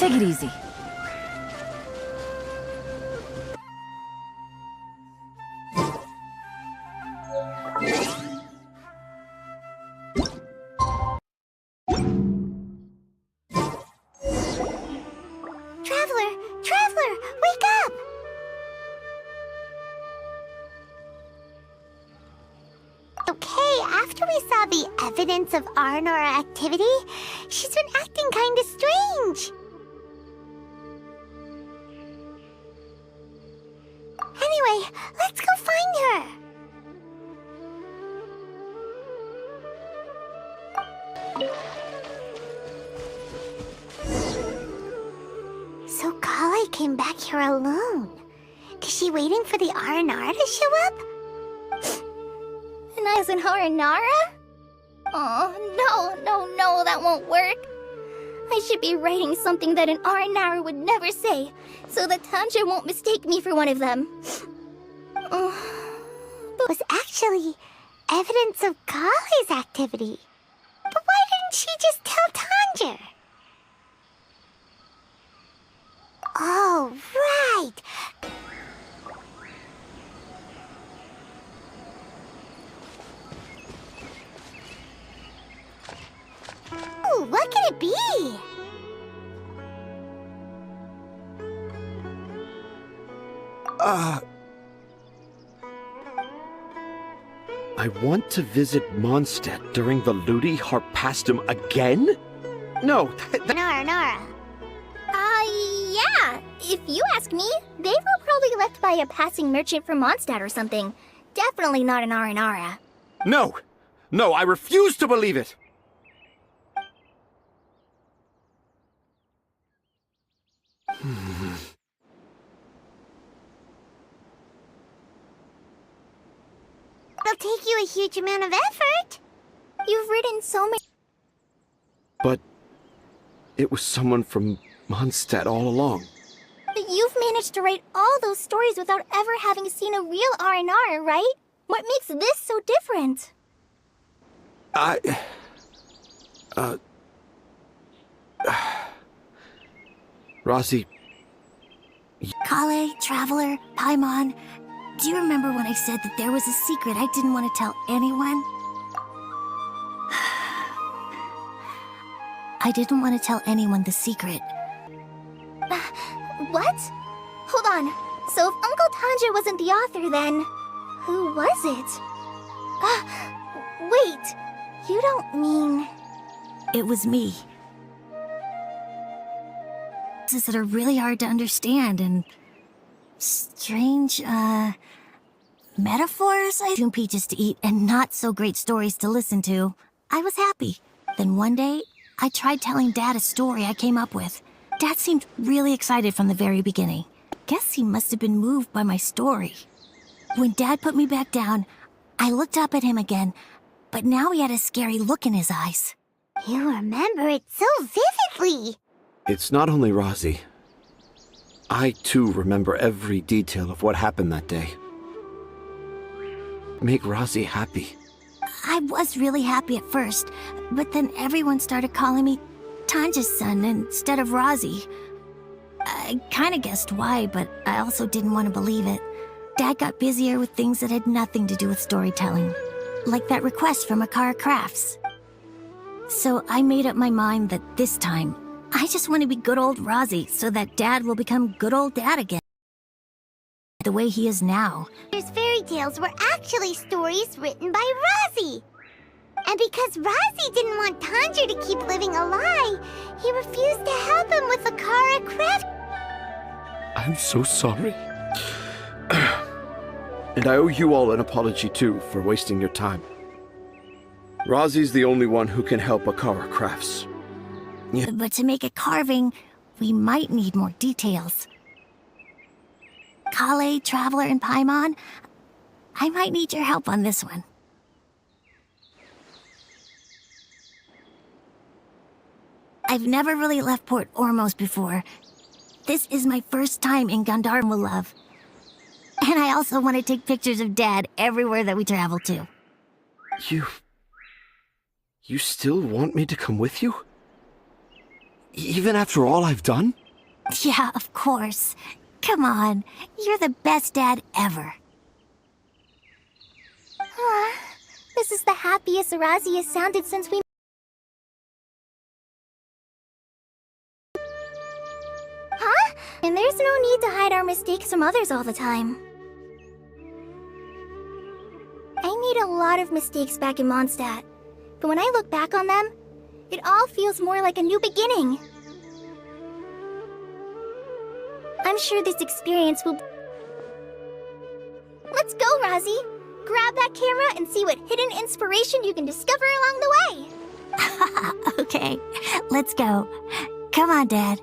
Take it easy. Traveler, wake up! Okay, after we saw the evidence of Arnora activity, she's been acting kinda strange. Anyway, let's go find her. So Kale came back here alone. Is she waiting for the Arnara to show up? And I was an Aranara? Oh, no, that won't work. I should be writing something that an Aranara would never say, so that Tanja won't mistake me for one of them. But was actually evidence of Kale's activity. But why didn't she just tell Tanja? Oh, right. Ooh, what could it be? I want to visit Mondstadt during the Ludi Harpastum again? No, Nora. Yeah. If you ask me, they were probably left by a passing merchant from Mondstadt or something. Definitely not an Aranara. No, I refuse to believe it! It'll take you a huge amount of effort. You've written so many... But it was someone from Mondstadt all along. But you've managed to write all those stories without ever having seen a real Aranara, right? What makes this so different? Rossi... Kale, Traveler, Paimon, do you remember when I said that there was a secret I didn't want to tell anyone? I didn't want to tell anyone the secret. What? Hold on. So if Uncle Tanja wasn't the author, then... who was it? Wait. You don't mean... It was me. Sentences that are really hard to understand and... strange, metaphors I June peaches to eat and not so great stories to listen to. I was happy. Then one day, I tried telling Dad a story I came up with. Dad seemed really excited from the very beginning. Guess he must have been moved by my story. When Dad put me back down, I looked up at him again, but now he had a scary look in his eyes. You remember it so vividly. It's not only Rossi. I, too, remember every detail of what happened that day. Make Rossi happy. I was really happy at first, but then everyone started calling me Tanja's son instead of Rossi. I kinda guessed why, but I also didn't want to believe it. Dad got busier with things that had nothing to do with storytelling, like that request from Akara Crafts. So I made up my mind that this time, I just want to be good old Rossi so that Dad will become good old Dad again. The way he is now. His fairy tales were actually stories written by Rossi. And because Rossi didn't want Tanja to keep living a lie, he refused to help him with Akara Craft. I'm so sorry. And I owe you all an apology, too, for wasting your time. Rossi's the only one who can help Akara Crafts. Yeah. But to make a carving, we might need more details. Kale, Traveler, and Paimon, I might need your help on this one. I've never really left Port Ormos before. This is my first time in Gandharva Love. And I also want to take pictures of Dad everywhere that we travel to. You still want me to come with you? Even after all I've done? Yeah, of course. Come on, you're the best dad ever. This is the happiest Razi has sounded since we... Huh? And there's no need to hide our mistakes from others all the time. I made a lot of mistakes back in Mondstadt, but when I look back on them, it all feels more like a new beginning. I'm sure this experience will... Let's go, Razi! Grab that camera and see what hidden inspiration you can discover along the way! Okay, let's go. Come on, Dad.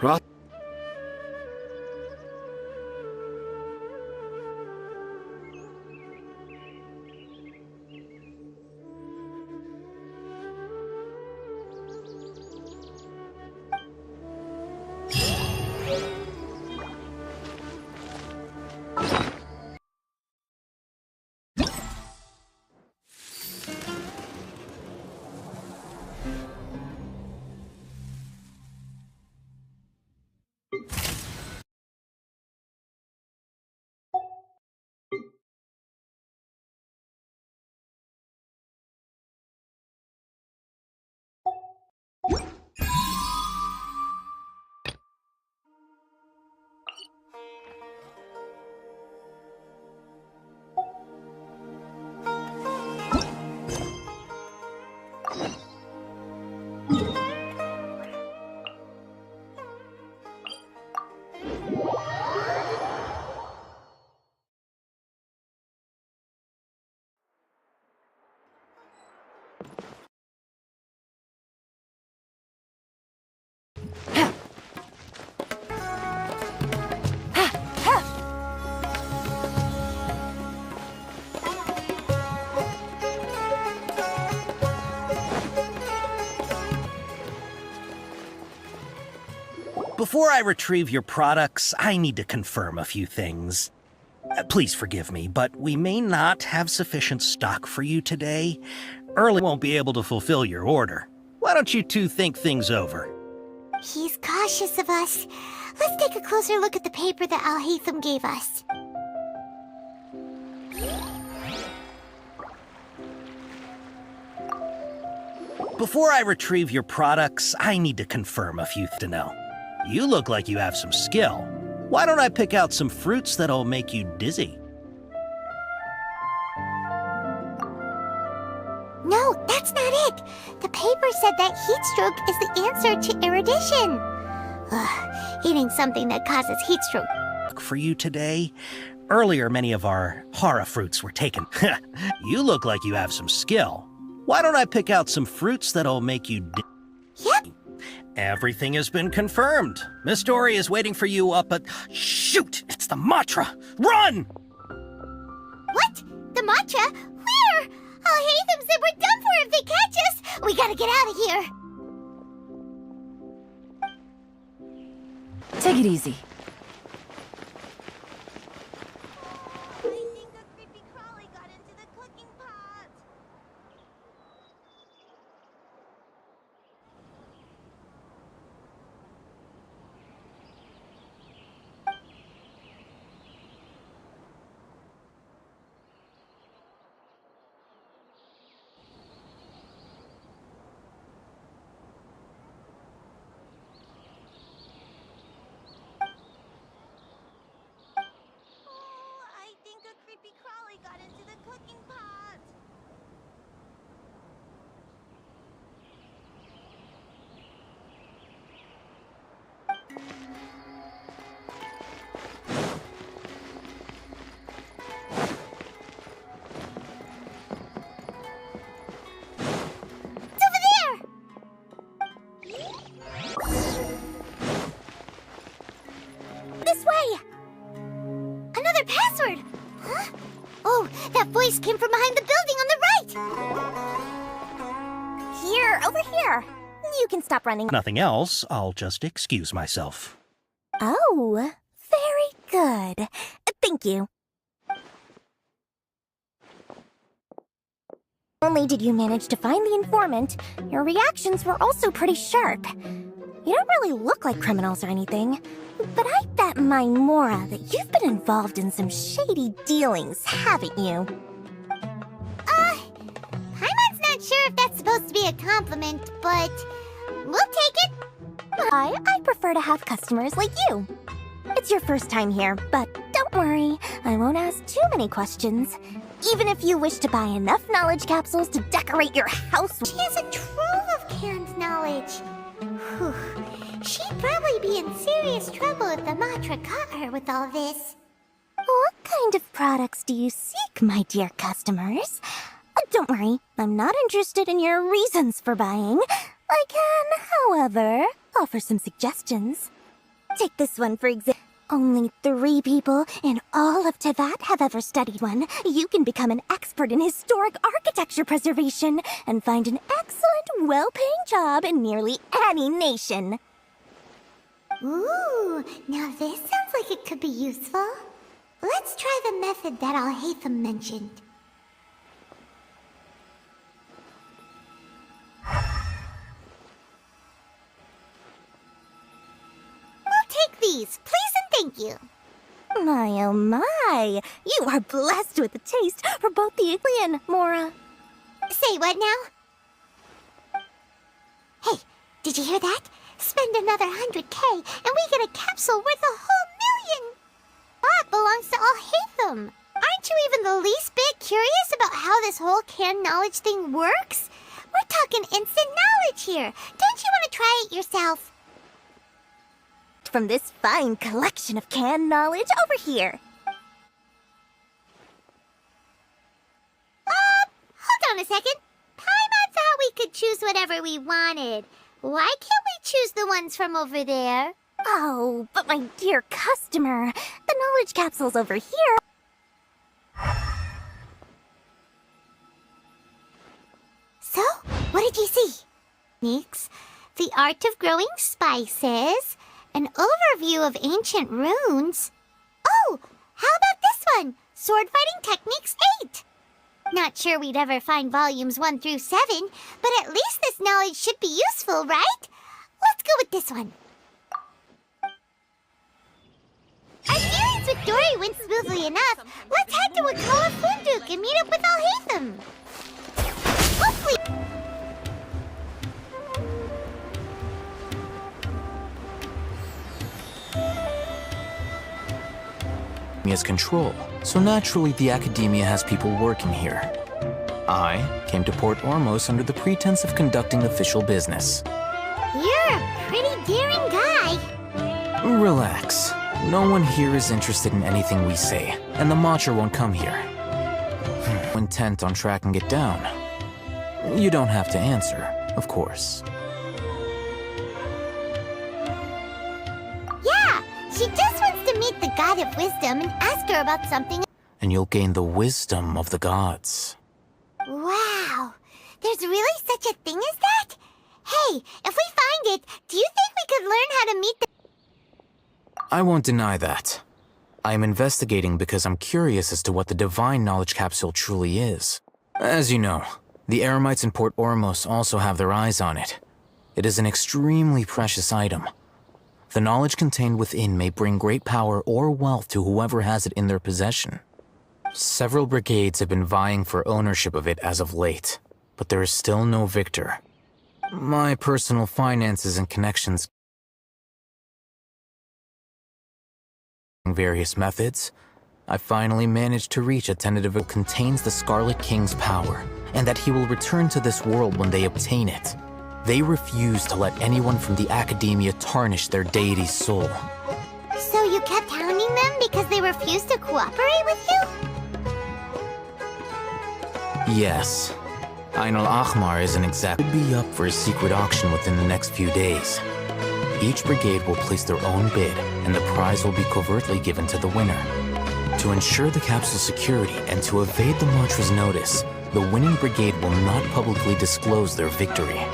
Ros- Before I retrieve your products, I need to confirm a few things. Please forgive me, but we may not have sufficient stock for you today. Early won't be able to fulfill your order. Why don't you two think things over? He's cautious of us. Let's take a closer look at the paper that Al-Haytham gave us. Before I retrieve your products, I need to confirm a few to know. You look like you have some skill. Why don't I pick out some fruits that'll make you dizzy? No, that's not it. The paper said that heat stroke is the answer to erudition. Eating something that causes heat stroke. For you today? Earlier, many of our hara fruits were taken. You look like you have some skill. Why don't I pick out some fruits that'll make you Yep. Everything has been confirmed. Miss Dory is waiting for you up at... Shoot! It's the Matra! Run! What? The matcha? Where? Al-Haytham said we're done for if they catch us. We gotta get out of here. Take it easy. I think a creepy crawly got into the cooking pot. I think a creepy crawly got into the cooking pot. It's over there! This way! Another password! Huh? Oh, that voice came from behind the building on the right! Here, over here. You can stop running. Nothing else, I'll just excuse myself. Oh, very good. Thank you. Not only did you manage to find the informant, your reactions were also pretty sharp. You don't really look like criminals or anything, but I bet my Mora that you've been involved in some shady dealings, haven't you? Paimon's not sure if that's supposed to be a compliment, but we'll take it. I prefer to have customers like you. It's your first time here, but don't worry, I won't ask too many questions. Even if you wish to buy enough knowledge capsules to decorate your house. She has a trove of canned knowledge. Whew. She'd probably be in serious trouble if the Matra caught her with all this. What kind of products do you seek, my dear customers? Don't worry, I'm not interested in your reasons for buying. I can, however, offer some suggestions. Take this one, for example. Only 3 people in all of Tevat have ever studied one. You can become an expert in historic architecture preservation and find an excellent, well-paying job in nearly any nation. Ooh, now this sounds like it could be useful. Let's try the method that Al-Haytham mentioned. Take these, please and thank you. My oh my, you are blessed with a taste for both the Igli and Mora. Say what now? Hey, did you hear that? Spend another 100K and we get a capsule worth $1 million. That belongs to Al-Haytham. Aren't you even the least bit curious about how this whole canned knowledge thing works? We're talking instant knowledge here. Don't you want to try it yourself? From this fine collection of canned knowledge over here. Hold on a second. Paimon thought we could choose whatever we wanted. Why can't we choose the ones from over there? Oh, but my dear customer, the knowledge capsule's over here. So, what did you see? Techniques, the art of growing spices, an overview of ancient runes. Oh, how about this one? Sword Fighting Techniques 8. Not sure we'd ever find volumes 1 through 7, but at least this knowledge should be useful, right? Let's go with this one. Our dealings with Dory went smoothly enough. Let's head to Wakala Funduk and meet up with Al-Haytham. Hopefully... Academia's control, so naturally the Academia has people working here. I came to Port Ormos under the pretense of conducting official business. You're a pretty daring guy. Relax. No one here is interested in anything we say, and the Matra won't come here. Intent on tracking it down. You don't have to answer, of course. Yeah, she just wants to meet the God of Wisdom and ask her about something. And you'll gain the wisdom of the gods. Wow, there's really such a thing as that? Hey, if we find it, do you think we could learn how to meet the... I won't deny that. I am investigating because I'm curious as to what the Divine Knowledge Capsule truly is. As you know, the Eremites in Port Ormos also have their eyes on it. It is an extremely precious item. The knowledge contained within may bring great power or wealth to whoever has it in their possession. Several brigades have been vying for ownership of it as of late, but there is still no victor. My personal finances and connections various methods, I finally managed to reach a tentative that contains the Scarlet King's power, and that he will return to this world when they obtain it. They refuse to let anyone from the Academia tarnish their deity's soul. So you kept hounding them because they refused to cooperate with you? Yes. Ainul Ahmar isn't exactly be up for a secret auction within the next few days. Each brigade will place their own bid, and the prize will be covertly given to the winner. To ensure the capsule's security and to evade the Matra's notice, the winning brigade will not publicly disclose their victory.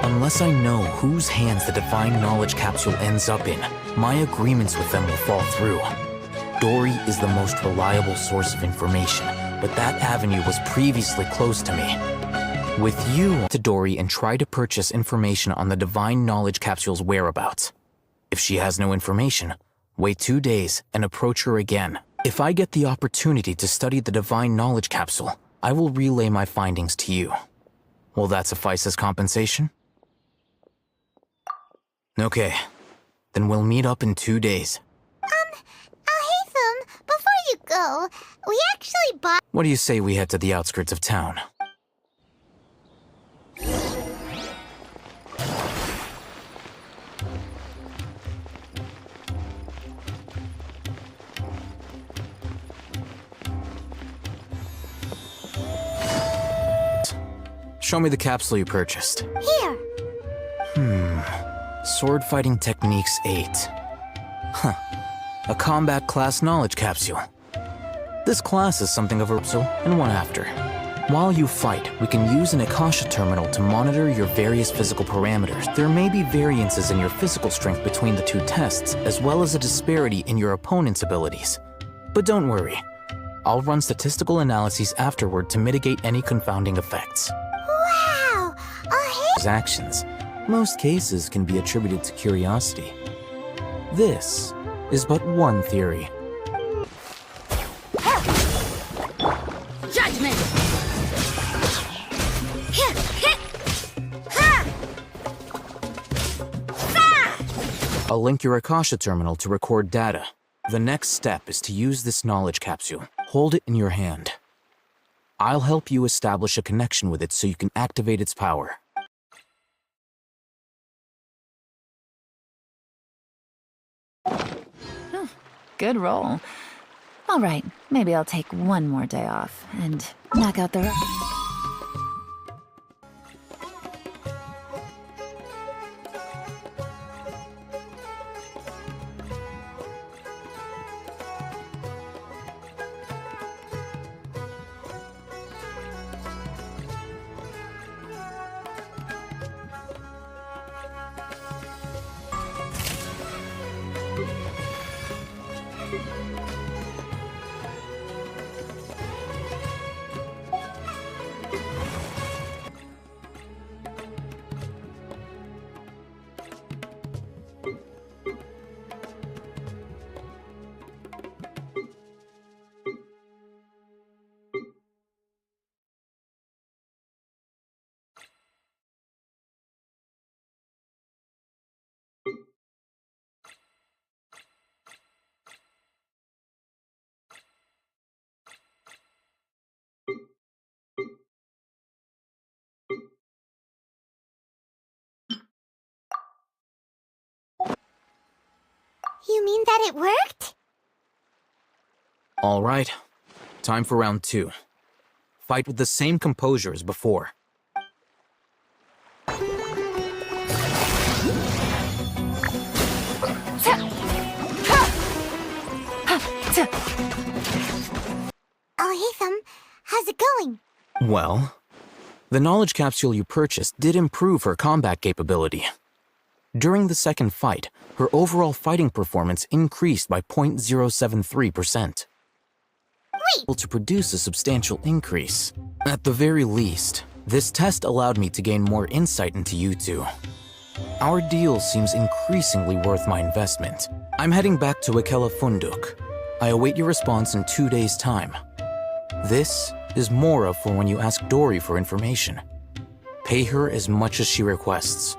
Unless I know whose hands the Divine Knowledge Capsule ends up in, my agreements with them will fall through. Dory is the most reliable source of information, but that avenue was previously closed to me. With you to Dory and try to purchase information on the Divine Knowledge Capsule's whereabouts. If she has no information, wait 2 days and approach her again. If I get the opportunity to study the Divine Knowledge Capsule, I will relay my findings to you. Will that suffice as compensation? Okay, then we'll meet up in 2 days. Haytham, before you go, we actually bought... What do you say we head to the outskirts of town? Show me the capsule you purchased. Here. Sword Fighting Techniques 8. Huh. A combat class knowledge capsule. This class is something of a capsule and one after. While you fight, we can use an Akasha terminal to monitor your various physical parameters. There may be variances in your physical strength between the two tests, as well as a disparity in your opponent's abilities. But don't worry. I'll run statistical analyses afterward to mitigate any confounding effects. Wow! His actions. Most cases can be attributed to curiosity. This is but one theory. Judgment! I'll link your Akasha terminal to record data. The next step is to use this knowledge capsule. Hold it in your hand. I'll help you establish a connection with it so you can activate its power. Good roll. All right, maybe I'll take one more day off and knock out the rest. You mean that it worked? All right, time for round 2. Fight with the same composure as before. Haytham, how's it going? Well, the knowledge capsule you purchased did improve her combat capability. During the second fight, her overall fighting performance increased by 0.073%. Able to produce a substantial increase. At the very least, this test allowed me to gain more insight into you two. Our deal seems increasingly worth my investment. I'm heading back to Ikela Funduk. I await your response in 2 days' time. This is Mora for when you ask Dory for information. Pay her as much as she requests.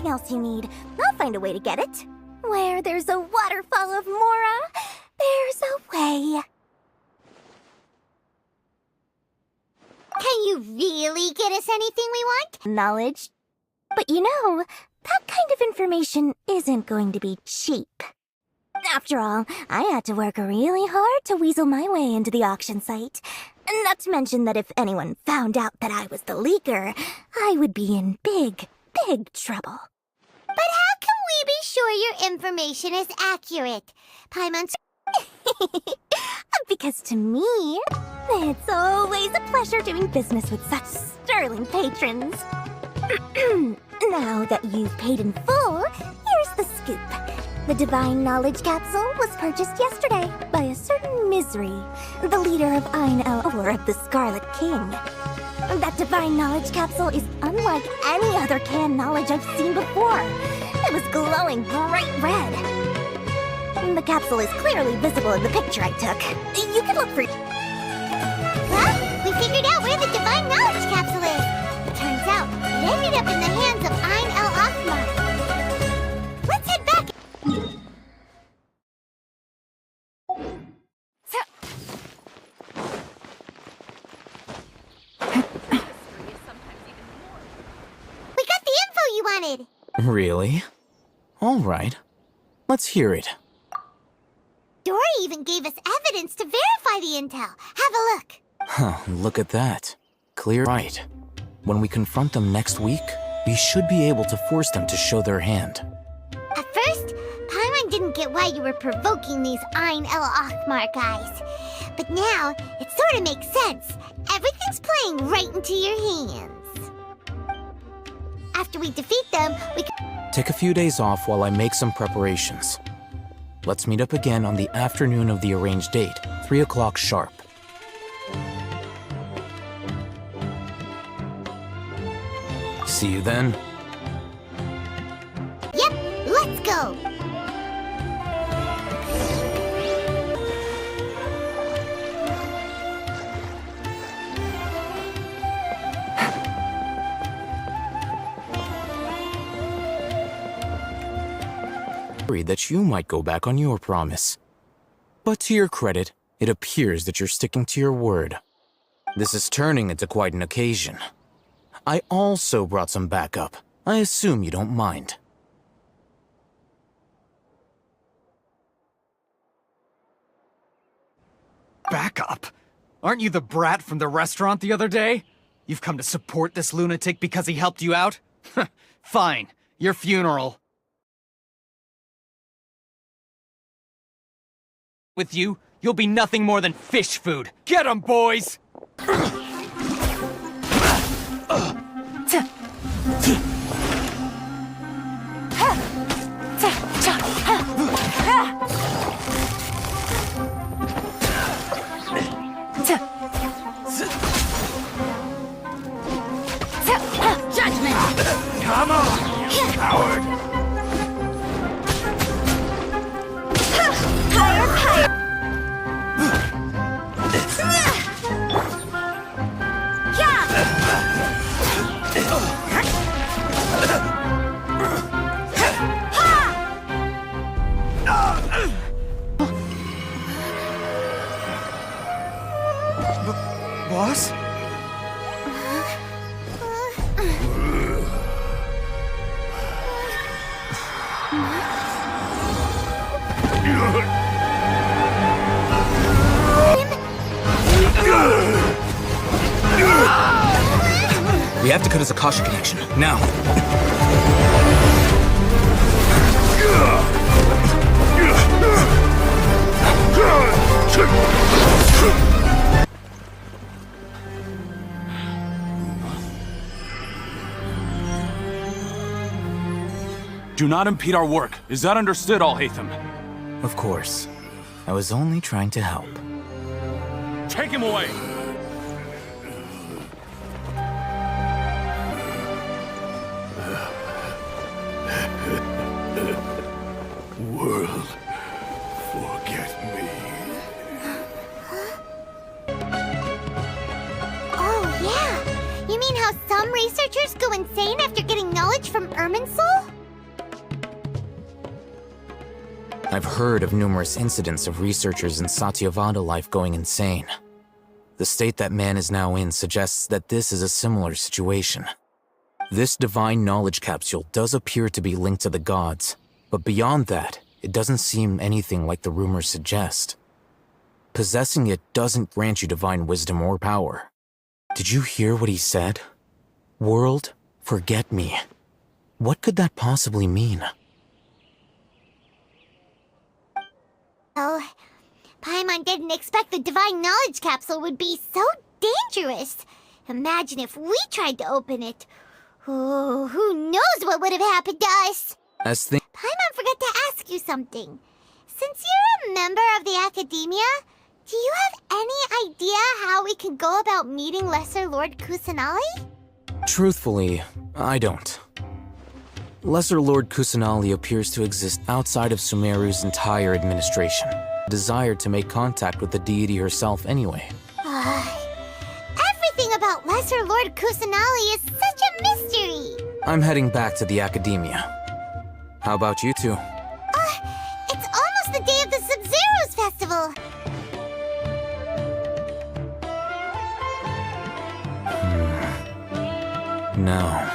Else you need. I'll find a way to get it. Where there's a waterfall of Mora, there's a way. Can you really get us anything we want? Knowledge. But you know, that kind of information isn't going to be cheap. After all, I had to work really hard to weasel my way into the auction site. Not to mention that if anyone found out that I was the leaker, I would be in big, big trouble. But how can we be sure your information is accurate? Paimon's... Because to me, it's always a pleasure doing business with such sterling patrons. Now that you've paid in full, here's the scoop. The Divine Knowledge Capsule was purchased yesterday by a certain Misery, the leader of Ein El-Or of the Scarlet King. That Divine Knowledge Capsule is unlike any other canned knowledge I've seen before. It was glowing bright red. The capsule is clearly visible in the picture I took. You can look for... Well, we figured out where the Divine Knowledge Capsule is. It turns out it ended up in the hands of Ein El-Othmar. Let's head back. We got the info you wanted. Really? All right. Let's hear it. Dory even gave us evidence to verify the intel. Have a look. Huh, look at that. Clear right. When we confront them next week, we should be able to force them to show their hand. At first, Paimon didn't get why you were provoking these Ein El-Othmar guys. But now, it sort of makes sense. Everything's playing right into your hands. After we defeat them, we can... Take a few days off while I make some preparations. Let's meet up again on the afternoon of the arranged date, 3 o'clock sharp. See you then. Yep, let's go. Worried that you might go back on your promise. But to your credit, it appears that you're sticking to your word. This is turning into quite an occasion. I also brought some backup. I assume you don't mind. Backup? Aren't you the brat from the restaurant the other day? You've come to support this lunatic because he helped you out? Fine, your funeral. With you, you'll be nothing more than fish food. Get 'em, boys! Come on, you coward! Boss? We have to cut his Akasha connection, now. Do not impede our work. Is that understood, Al-Haytham? Of course. I was only trying to help. Take him away! World, forget me. Oh, yeah. You mean how some researchers go insane after getting knowledge from Irminsul? I've heard of numerous incidents of researchers in Satyavada life going insane. The state that man is now in suggests that this is a similar situation. This divine knowledge capsule does appear to be linked to the gods, but beyond that, it doesn't seem anything like the rumors suggest. Possessing it doesn't grant you divine wisdom or power. Did you hear what he said? World, forget me. What could that possibly mean? Oh, Paimon didn't expect the divine knowledge capsule would be so dangerous. Imagine if we tried to open it. Oh, who knows what would have happened to us? Paimon forgot to ask you something. Since you're a member of the Academia, do you have any idea how we can go about meeting Lesser Lord Kusanali? Truthfully, I don't. Lesser Lord Kusanali appears to exist outside of Sumeru's entire administration. Desired to make contact with the deity herself anyway. Everything about Lesser Lord Kusanali is such a mystery! I'm heading back to the Academia. How about you two? It's almost the day of the Sub-Zero's festival! Now,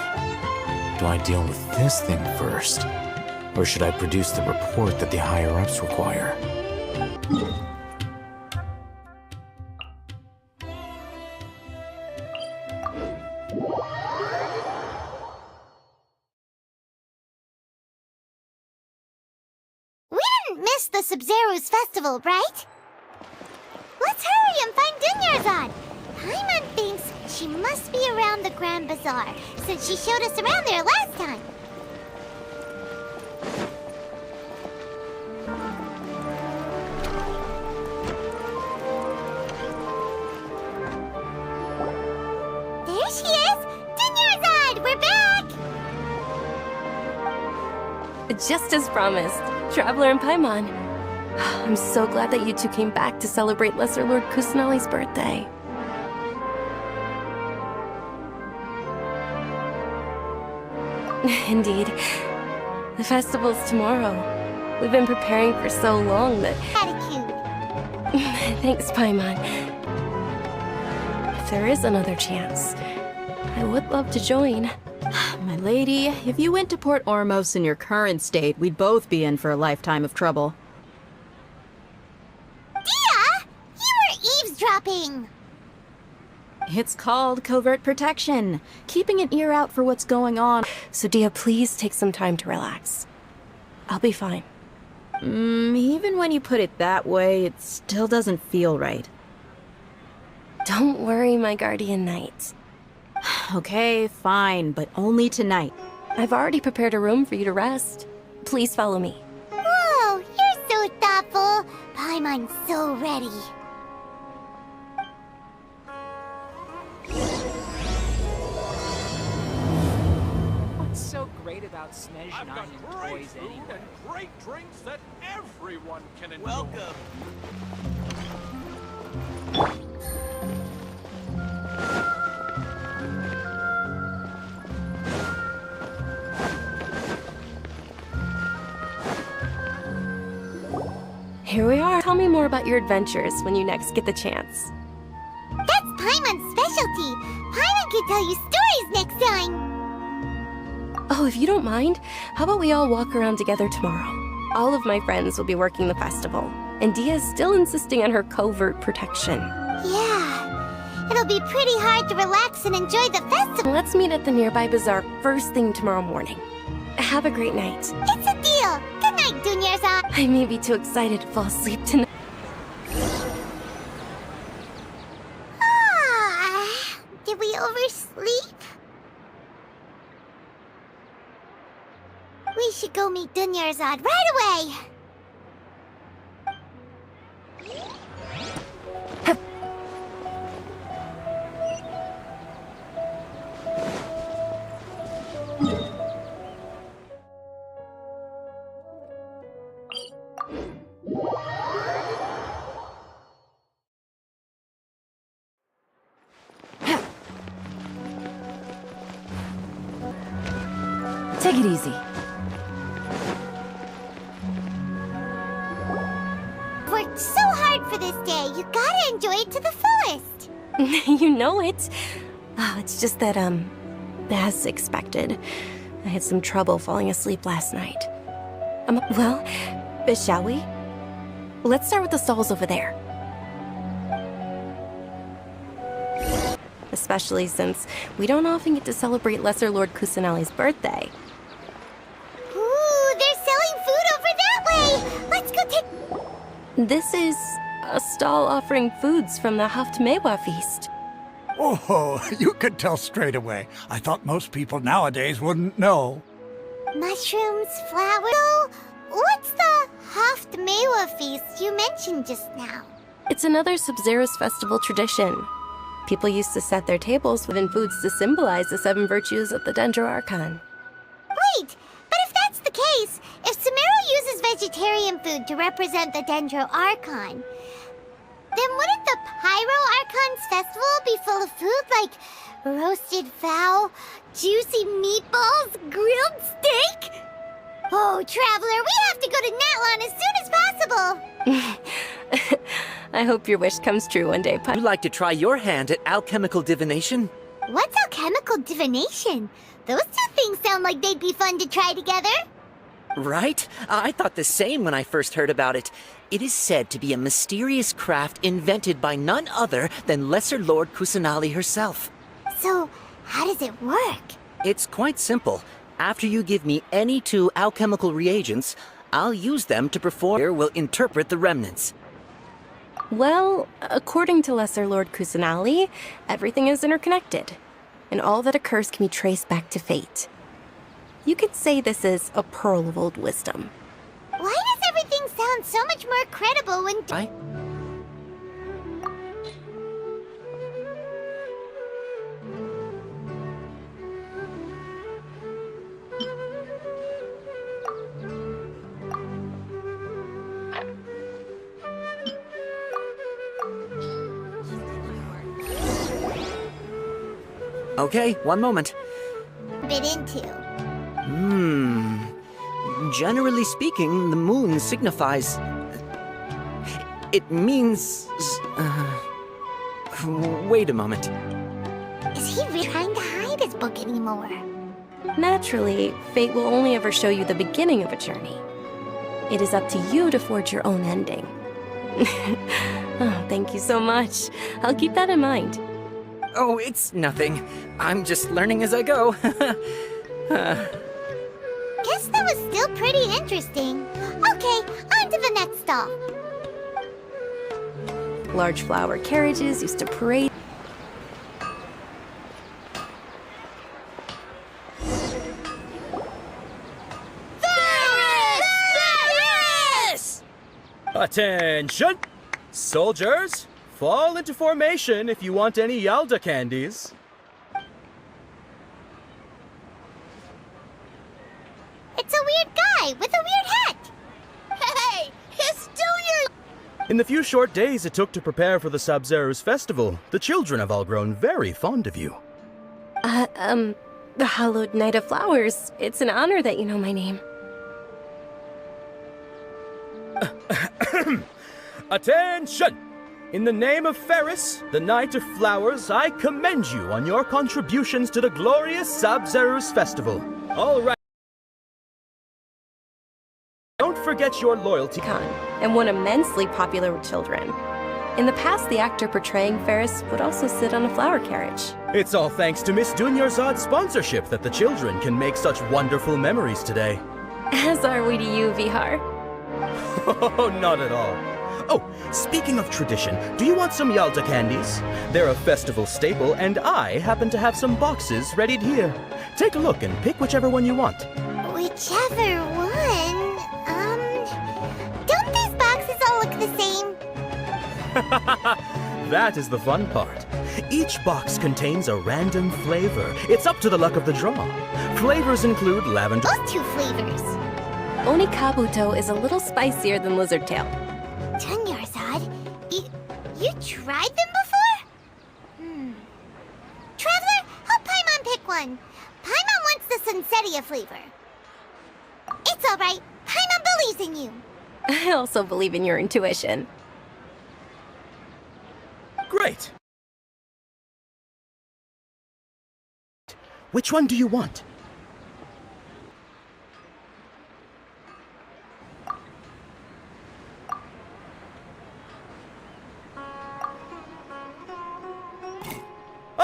do I deal with this thing first? Or should I produce the report that the higher-ups require? We didn't miss the Sub-Zero's festival, right? Let's hurry and find Dunyarzad! Paimon thinks she must be around the Grand Bazaar, since she showed us around there last time. There she is! Dunyarzad! We're back! Just as promised, Traveler and Paimon. I'm so glad that you two came back to celebrate Lesser Lord Kusanali's birthday. Indeed. The festival's tomorrow. We've been preparing for so long that... Attitude. Thanks, Paimon. If there is another chance, I would love to join. My lady, if you went to Port Ormos in your current state, we'd both be in for a lifetime of trouble. Dia! You were eavesdropping! It's called covert protection. Keeping an ear out for what's going on. So Dia, please take some time to relax. I'll be fine. Even when you put it that way, it still doesn't feel right. Don't worry, my guardian knight. Okay, fine, but only tonight. I've already prepared a room for you to rest. Please follow me. Whoa, you're so thoughtful. Paimon's so ready. What's so great about Snezh I've got great food and great drinks that everyone can enjoy. Welcome. Here we are. Tell me more about your adventures when you next get the chance. That's Paimon's specialty. Paimon can tell you stories next time. Oh, if you don't mind, how about we all walk around together tomorrow? All of my friends will be working the festival, and Dia's still insisting on her covert protection. Yeah, it'll be pretty hard to relax and enjoy the festival. Let's meet at the nearby bazaar first thing tomorrow morning. Have a great night. It's a deal. Good night, Dunyarzad. I may be too excited to fall asleep tonight. Did we oversleep? We should go meet Dunyarzad right away. Take it easy. Worked so hard for this day. You gotta enjoy it to the fullest. You know it. Oh, it's just that, as expected, I had some trouble falling asleep last night. Well, shall we? Let's start with the stalls over there. especially since we don't often get to celebrate Lesser Lord Kusanali's birthday. Ooh, they're selling food over that way! Let's go take... This is a stall offering foods from the Haftmewa feast. Oh, you could tell straight away. I thought most people nowadays wouldn't know. Mushrooms, flowers... So, what's the Haftmewa feast you mentioned just now? It's another Sub-Zero's festival tradition. People used to set their tables within foods to symbolize the 7 virtues of the Dendro Archon. Wait, but if that's the case, if Sumeru uses vegetarian food to represent the Dendro Archon, then wouldn't the Pyro Archon's festival be full of food like roasted fowl, juicy meatballs, grilled steak? Oh, Traveler, we have to go to Natlan as soon as possible! I hope your wish comes true one day, Would you like to try your hand at alchemical divination? What's alchemical divination? Those two things sound like they'd be fun to try together. Right? I thought the same when I first heard about it. It is said to be a mysterious craft invented by none other than Lesser Lord Kusanali herself. So, how does it work? It's quite simple. After you give me any 2 alchemical reagents, I'll use them to perform. Will interpret the remnants. Well, according to Lesser Lord Kusanali, everything is interconnected, and all that occurs can be traced back to fate. You could say this is a pearl of old wisdom. Why does everything sound so much more credible when... Okay, one moment. bit into? Generally speaking, the moon signifies... It means... Wait a moment. Is he really trying to hide his book anymore? Naturally, fate will only ever show you the beginning of a journey. It is up to you to forge your own ending. Oh, thank you so much. I'll keep that in mind. Oh, it's nothing. I'm just learning as I go. Guess that was still pretty interesting. Okay, on to the next stall. Large flower carriages used to parade. Attention! Soldiers, fall into formation if you want any Yalda candies. It's a weird guy with a weird hat. Hey, it's Junior! In the few short days it took to prepare for the Sub-Zero's festival, the children have all grown very fond of you. The Hallowed Knight of Flowers. It's an honor that you know my name. Attention! In the name of Ferris, the Knight of Flowers, I commend you on your contributions to the glorious Sub-Zero's festival. All right. Don't forget your loyalty. And one immensely popular with children. In the past, the actor portraying Ferris would also sit on a flower carriage. It's all thanks to Miss Dunyarzad's sponsorship that the children can make such wonderful memories today. As are we to you, Vihar. Oh, not at all. Oh, speaking of tradition, do you want some Yalda candies? They're a festival staple, and I happen to have some boxes readied here. Take a look and pick whichever one you want. Whichever one? Don't these boxes all look the same? That is the fun part. Each box contains a random flavor. It's up to the luck of the draw. Flavors include lavender... Those 2 flavors. Onikabuto is a little spicier than Lizard Tail. Dunyarzad, you tried them before? Traveler, help Paimon pick one. Paimon wants the Sunsetia flavor. It's all right. Paimon believes in you. I also believe in your intuition. Great. Which one do you want?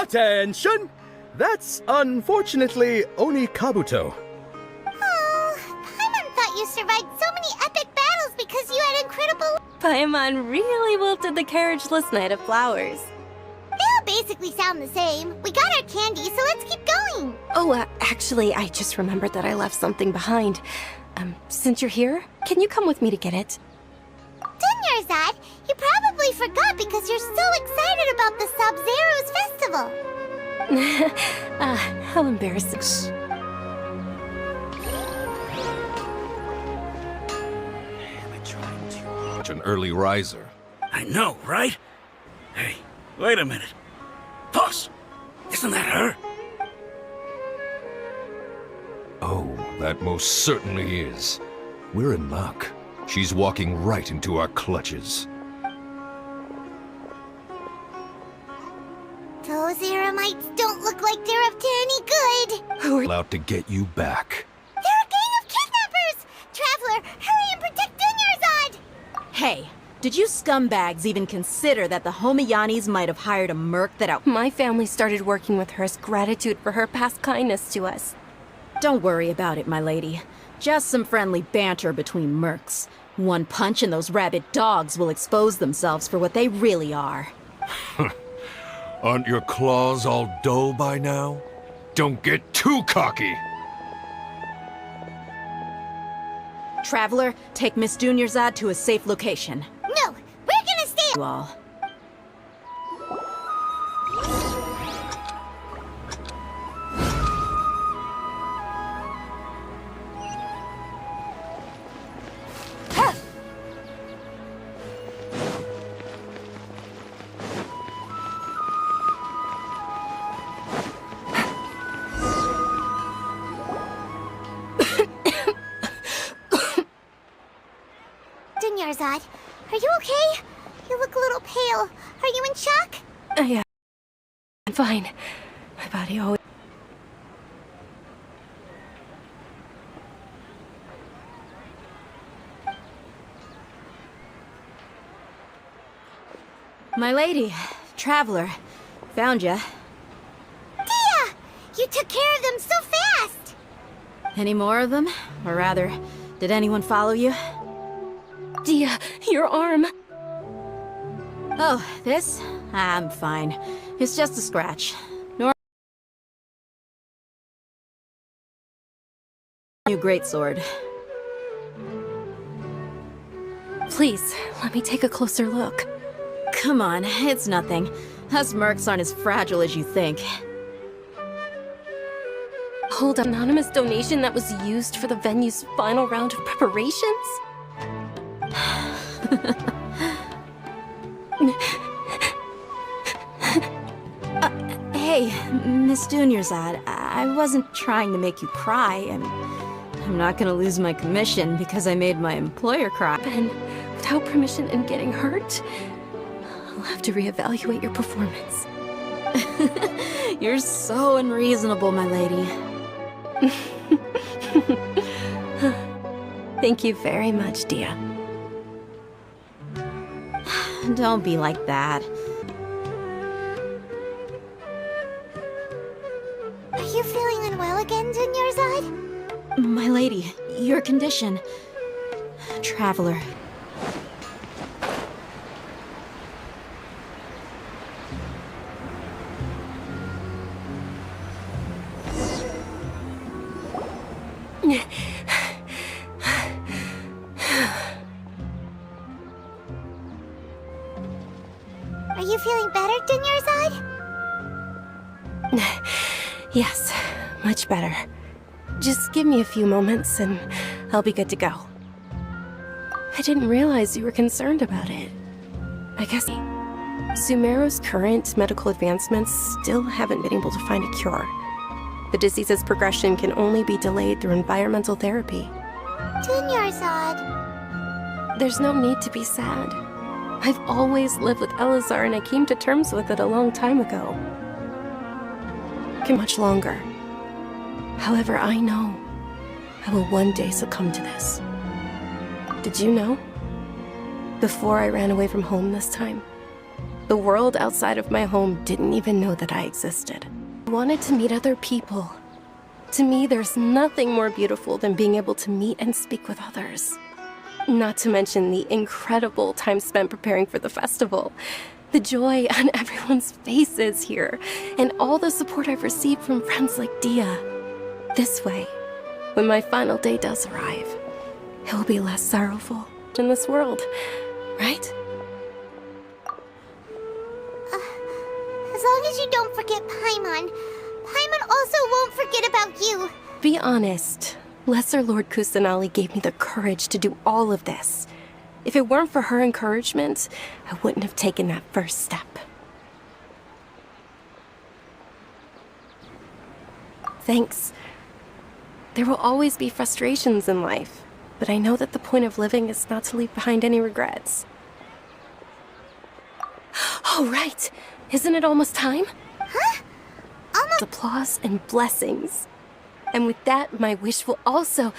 Attention! That's unfortunately only Kabuto. Oh, Paimon thought you survived so many epic battles because you had incredible... Paimon really wilted the carriageless Knight of Flowers. They all basically sound the same. We got our candy, so let's keep going. Oh, actually, I just remembered that I left something behind. Since you're here, can you come with me to get it? Dunyarzad, you probably forgot because you're so excited about the Sub-Zero's festival. How embarrassing. An early riser. I know, right? Hey, wait a minute. Boss, isn't that her? Oh, that most certainly is. We're in luck. She's walking right into our clutches. Those Eremites don't look like they're up to any good. We're out to get you back. They're a gang of kidnappers! Traveler, hurry and protect Dunyarzad! Hey, did you scumbags even consider that the Homiyanis might have hired a merc that out- My family started working with her as gratitude for her past kindness to us. Don't worry about it, my lady. Just some friendly banter between mercs. One punch and those rabid dogs will expose themselves for what they really are. Aren't your claws all dull by now? Don't get too cocky! Traveler, take Miss Dunyarzad to a safe location. No, we're gonna stay- You all. Dunyarzad, are you okay? You look a little pale. Are you in shock? Yeah. I'm fine. My body always... My lady, Traveler, found ya. Dia! You took care of them so fast! Any more of them? Or rather, did anyone follow you? Dia, your arm! Oh, this? I'm fine. It's just a scratch. New greatsword. Please, let me take a closer look. Come on, it's nothing. Us mercs aren't as fragile as you think. Hold on, anonymous donation that was used for the venue's final round of preparations? Hey, Miss Dunyarzad, I wasn't trying to make you cry, and I'm not gonna lose my commission because I made my employer cry. Ben, without permission and getting hurt, I'll have to reevaluate your performance. You're so unreasonable, my lady. Thank you very much, Dia. Don't be like that. Are you feeling unwell again, Dunyarzad? My lady, your condition. Traveler. Are you feeling better, Dunyarzad? Yes, much better. Just give me a few moments and I'll be good to go. I didn't realize you were concerned about it. I guess Sumeru's current medical advancements still haven't been able to find a cure. The disease's progression can only be delayed through environmental therapy. Dunyarzad. There's no need to be sad. I've always lived with Elazar and I came to terms with it a long time ago. Much longer. However, I know I will one day succumb to this. Did you know? Before I ran away from home this time, The world outside of my home didn't even know that I existed. I wanted to meet other people. To me, there's nothing more beautiful than being able to meet and speak with others. Not to mention the incredible time spent preparing for the festival. The joy on everyone's faces here, and all the support I've received from friends like Dia. This way, when my final day does arrive, it will be less sorrowful in this world, right? As long as you don't forget Paimon. Paimon also won't forget about you. Be honest, Lesser Lord Kusanali gave me the courage to do all of this. If it weren't for her encouragement, I wouldn't have taken that first step. Thanks. There will always be frustrations in life, but I know that the point of living is not to leave behind any regrets. Oh, right! Isn't it almost time? Huh? Almost. Applause and blessings. And with that, my wish will also...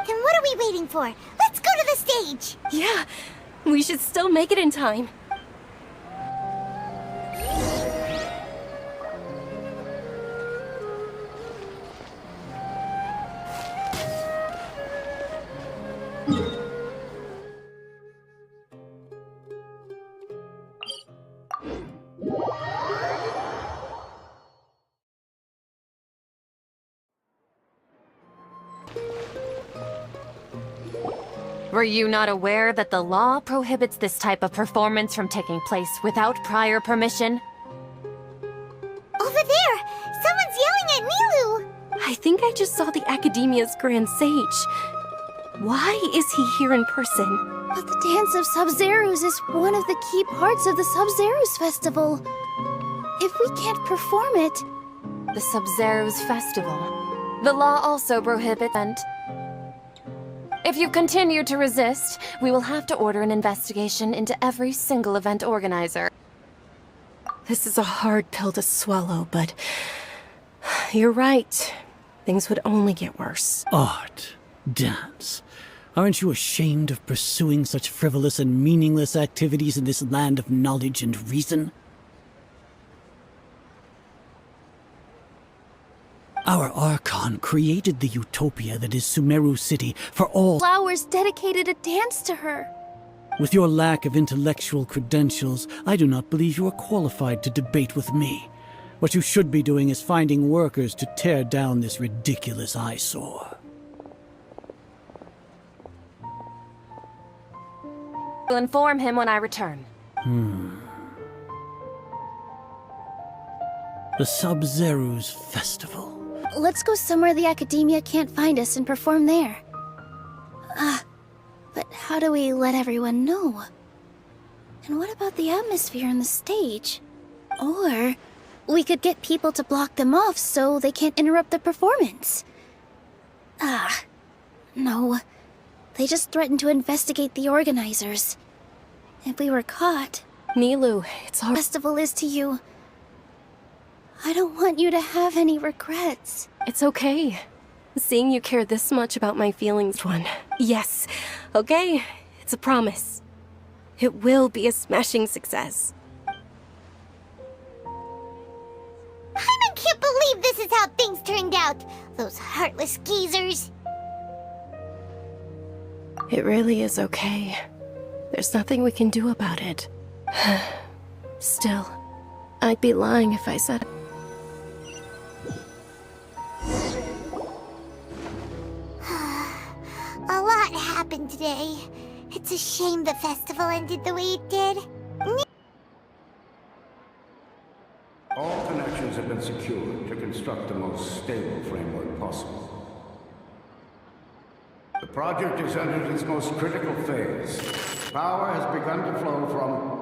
Then what are we waiting for? Let's go to the stage! Yeah, we should still make it in time. Were you not aware that the law prohibits this type of performance from taking place without prior permission? Over there! Someone's yelling at Nilu! I think I just saw the Academia's Grand Sage. Why is he here in person? But the Dance of Sub-Zerus is one of the key parts of the Sub-Zerus Festival. If we can't perform it... The Sub-Zerus Festival. The law also prohibits and... If you continue to resist, we will have to order an investigation into every single event organizer. This is a hard pill to swallow, but... You're right. Things would only get worse. Art. Dance. Aren't you ashamed of pursuing such frivolous and meaningless activities in this land of knowledge and reason? Our Archon created the utopia that is Sumeru City for all. Flowers dedicated a dance to her. With your lack of intellectual credentials, I do not believe you are qualified to debate with me. What you should be doing is finding workers to tear down this ridiculous eyesore. I'll inform him when I return. The Sub-Zerus Festival. Let's go somewhere the Academia can't find us and perform there. But how do we let everyone know? And what about the atmosphere on the stage? Or we could get people to block them off so they can't interrupt the performance. No. They just threatened to investigate the organizers. If we were caught... Nilu, it's all... Festival is to you. I don't want you to have any regrets. It's okay. Seeing you care this much about my feelings, one. Yes, okay? It's a promise. It will be a smashing success. I can't believe this is how things turned out. Those heartless geezers. It really is okay. There's nothing we can do about it. Still, I'd be lying if I said... A lot happened today. It's a shame the festival ended the way it did. All connections have been secured to construct the most stable framework possible. The project has entered its most critical phase. Power has begun to flow from...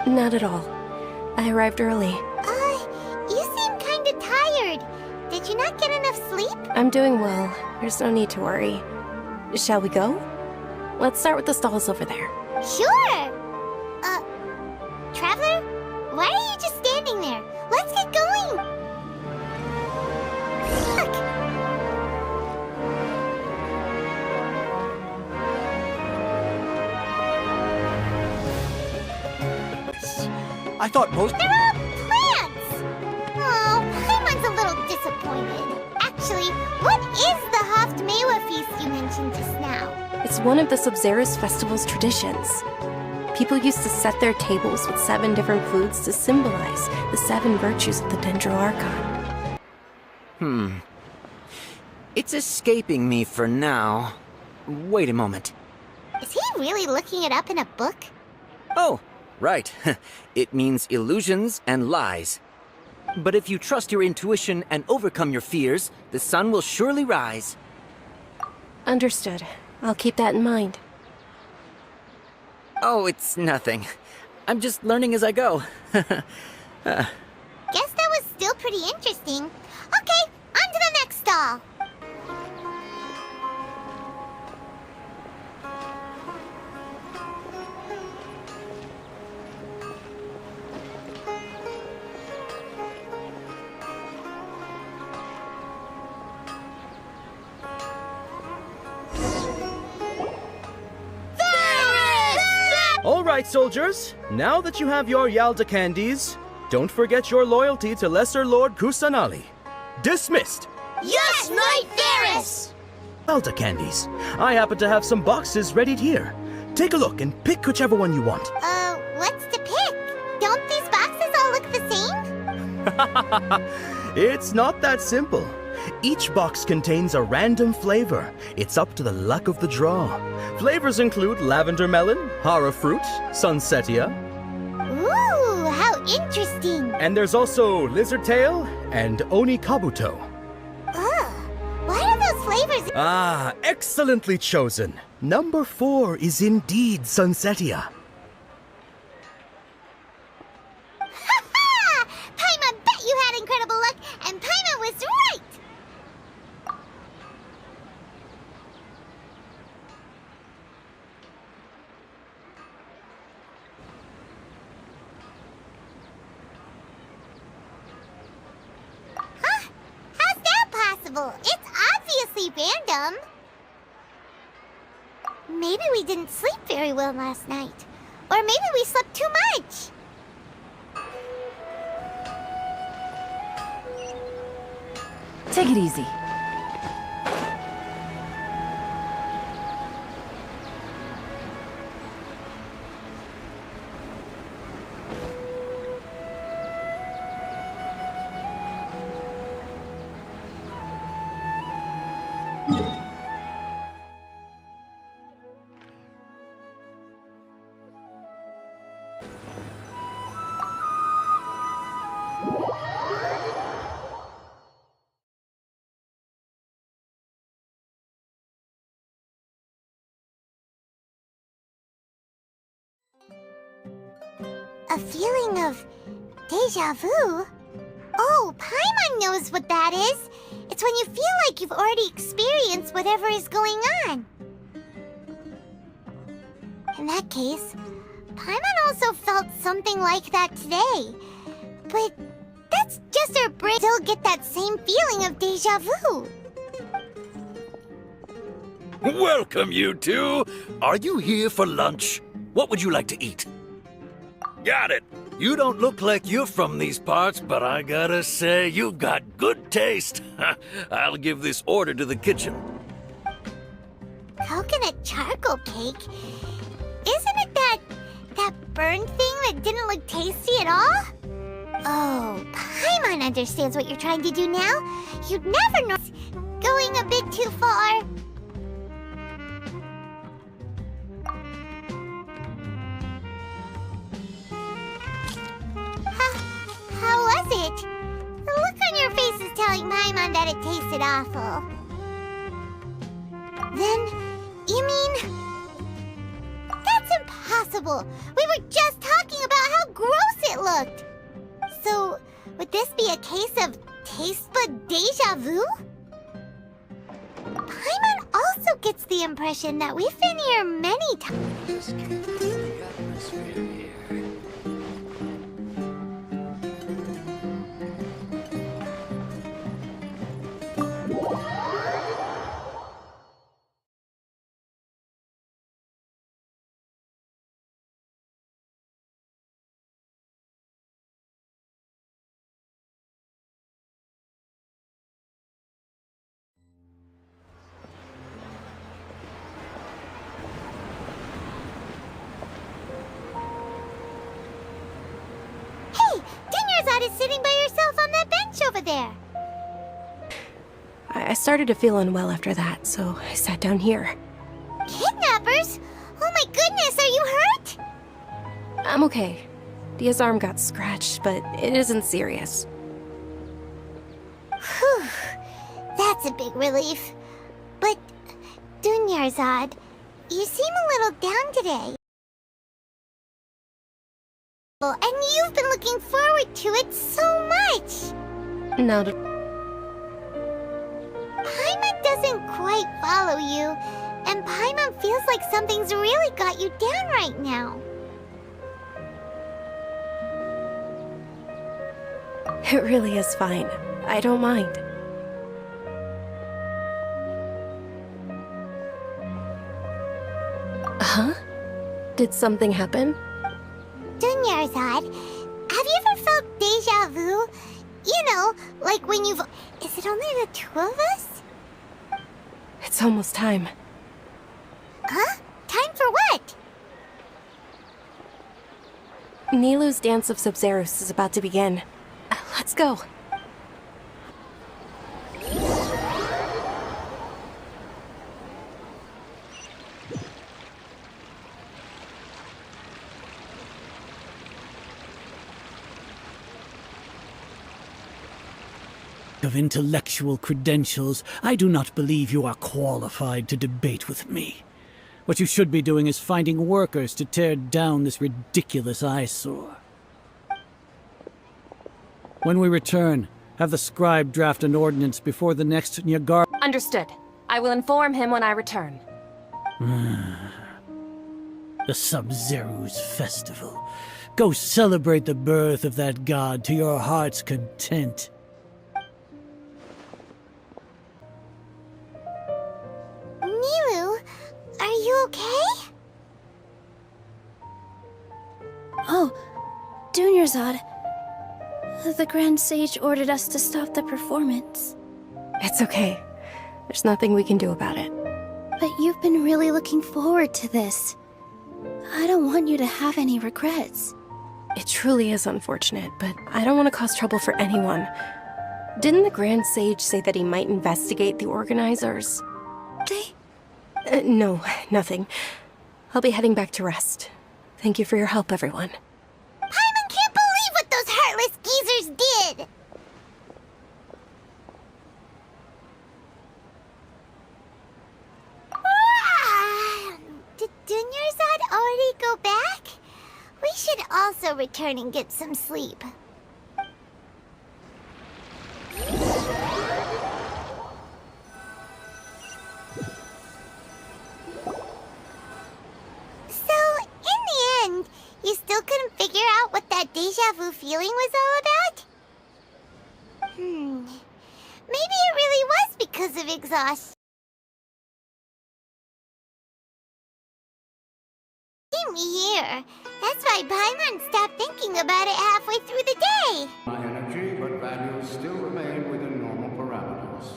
Not at all. I arrived early. You seem kinda tired. Did you not get enough sleep? I'm doing well. There's no need to worry. Shall we go? Let's start with the stalls over there. Sure! Traveler? Why are you just standing there? Let's get going! Look! I thought most... They're all plants! Oh, Paimon's a little disappointed. Actually, what is the Hoft-Mewa feast you mentioned just now? It's one of the Sub-Zerus festival's traditions. People used to set their tables with 7 different foods to symbolize the 7 virtues of the Dendro Archon. It's escaping me for now. Wait a moment. Is he really looking it up in a book? Oh, right. It means illusions and lies. But if you trust your intuition and overcome your fears, the sun will surely rise. Understood. I'll keep that in mind. Oh, it's nothing. I'm just learning as I go. Guess that was still pretty interesting. Okay, on to the next stall. All right, soldiers. Now that you have your Yalda candies, don't forget your loyalty to Lesser Lord Kusanali. Dismissed! Yes, Knight Varus! Yalda candies. I happen to have some boxes readied here. Take a look and pick whichever one you want. What's to pick? Don't these boxes all look the same? It's not that simple. Each box contains a random flavor. It's up to the luck of the draw. Flavors include lavender melon, hara fruit, sunsetia. Ooh, how interesting! And there's also lizard tail and oni kabuto. What are those flavors? Ah, excellently chosen. Number 4 is indeed sunsetia. Ha-ha! Paimon bet you had incredible luck, and Paimon was right! It's obviously random. Maybe we didn't sleep very well last night. Or maybe we slept too much. Take it easy. A feeling of deja vu? Oh, Paimon knows what that is. It's when you feel like you've already experienced whatever is going on. In that case, Paimon also felt something like that today. But that's just her brain still get that same feeling of deja vu. Welcome, you two. Are you here for lunch? What would you like to eat? Got it. You don't look like you're from these parts, but I gotta say, you've got good taste. I'll give this order to the kitchen. Coconut charcoal cake? Isn't it that burned thing that didn't look tasty at all? Oh, Paimon understands what you're trying to do now. You'd never know. Going a bit too far. How was it? The look on your face is telling Paimon that it tasted awful. Then, you mean... That's impossible! We were just talking about how gross it looked! So, would this be a case of taste bud deja vu? Paimon also gets the impression that we've been here many times. Is sitting by yourself on that bench over there. I started to feel unwell after that, so I sat down here. Kidnappers? Oh my goodness, are you hurt? I'm okay. Dia's arm got scratched, but it isn't serious. Whew. That's a big relief. But, Dunyarzad, you seem a little down today. And you've been looking forward to it so much! No. Paimon doesn't quite follow you, and Paimon feels like something's really got you down right now. It really is fine. I don't mind. Huh? Did something happen? Dunyarzad, have you ever felt deja vu? You know, like when you've... Is it only the two of us? It's almost time. Huh? Time for what? Nilou's Dance of Sub-Zerus is about to begin. Let's go. Of intellectual credentials, I do not believe you are qualified to debate with me. What you should be doing is finding workers to tear down this ridiculous eyesore. When we return, have the scribe draft an ordinance before the next Nyagar— Understood. I will inform him when I return. The Sub-Zeru's festival. Go celebrate the birth of that god to your heart's content. Nilou, are you okay? Oh, Dunyarzad. The Grand Sage ordered us to stop the performance. It's okay. There's nothing we can do about it. But you've been really looking forward to this. I don't want you to have any regrets. It truly is unfortunate, but I don't want to cause trouble for anyone. Didn't the Grand Sage say that he might investigate the organizers? No, nothing. I'll be heading back to rest. Thank you for your help, everyone. Paimon can't believe what those heartless geezers did! Did Dunyarzad already go back? We should also return and get some sleep. You still couldn't figure out what that deja vu feeling was all about? Maybe it really was because of exhaustion. Same here. That's why Paimon stopped thinking about it halfway through the day. My energy, but values still remain within normal parameters.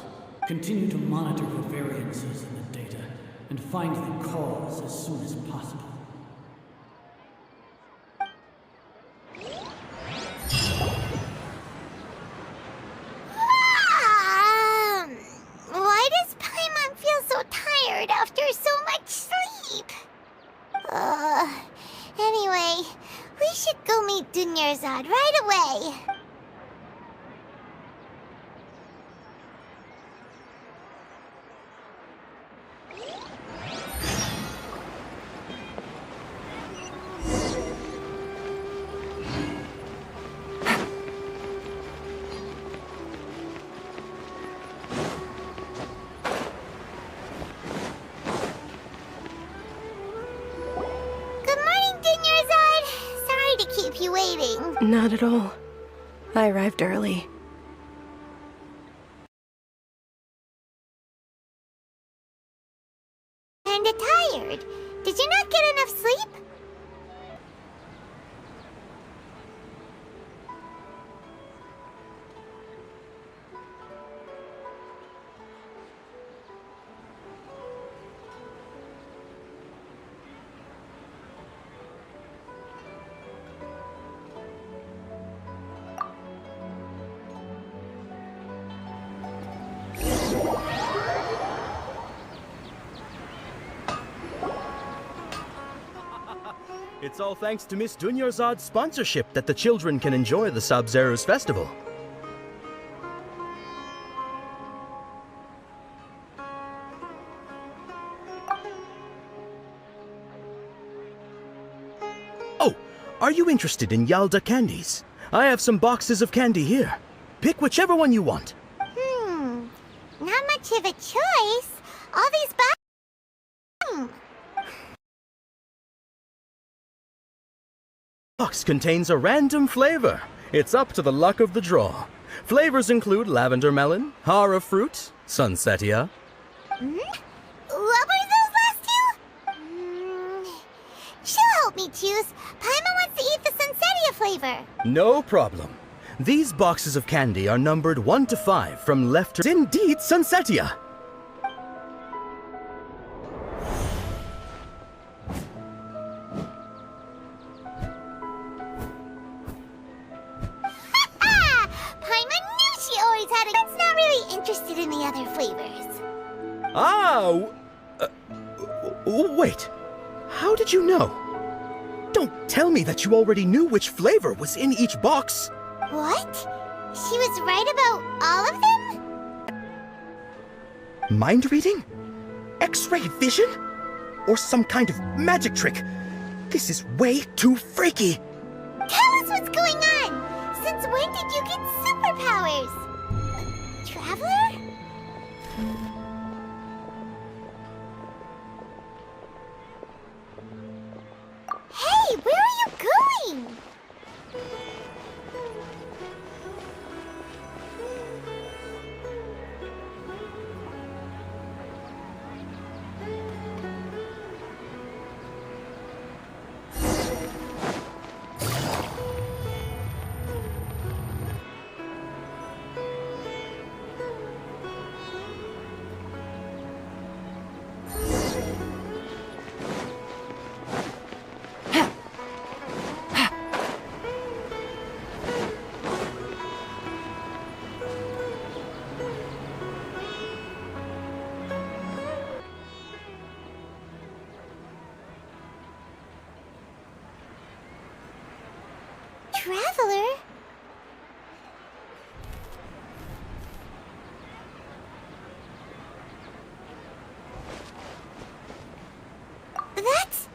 Continue to monitor for variances in the data and find the cause as soon as possible. Why does Paimon feel so tired after so much sleep? Anyway, we should go meet Dunyarzad right away. Not at all. I arrived early. Kinda tired. Did you not get enough sleep? It's all thanks to Miss Dunyarzad's sponsorship that the children can enjoy the Sub-Zero's festival. Oh, are you interested in Yalda candies? I have some boxes of candy here. Pick whichever one you want. Not much of a choice. All these Box contains a random flavor. It's up to the luck of the draw. Flavors include lavender melon, hara fruit, sunsetia. What were those last two? She'll help me choose. Paimon wants to eat the sunsetia flavor. No problem. These boxes of candy are numbered 1 to 5 from left to... Indeed, sunsetia! Paimon knew she always had a... It's not really interested in the other flavors. Wait. How did you know? Don't tell me that you already knew which flavor was in each box. What? She was right about all of them? Mind reading? X-ray vision? Or some kind of magic trick? This is way too freaky. Tell us what's going on! Since when did you get superpowers? Traveler? Hey, where are you going? Traveler? That's...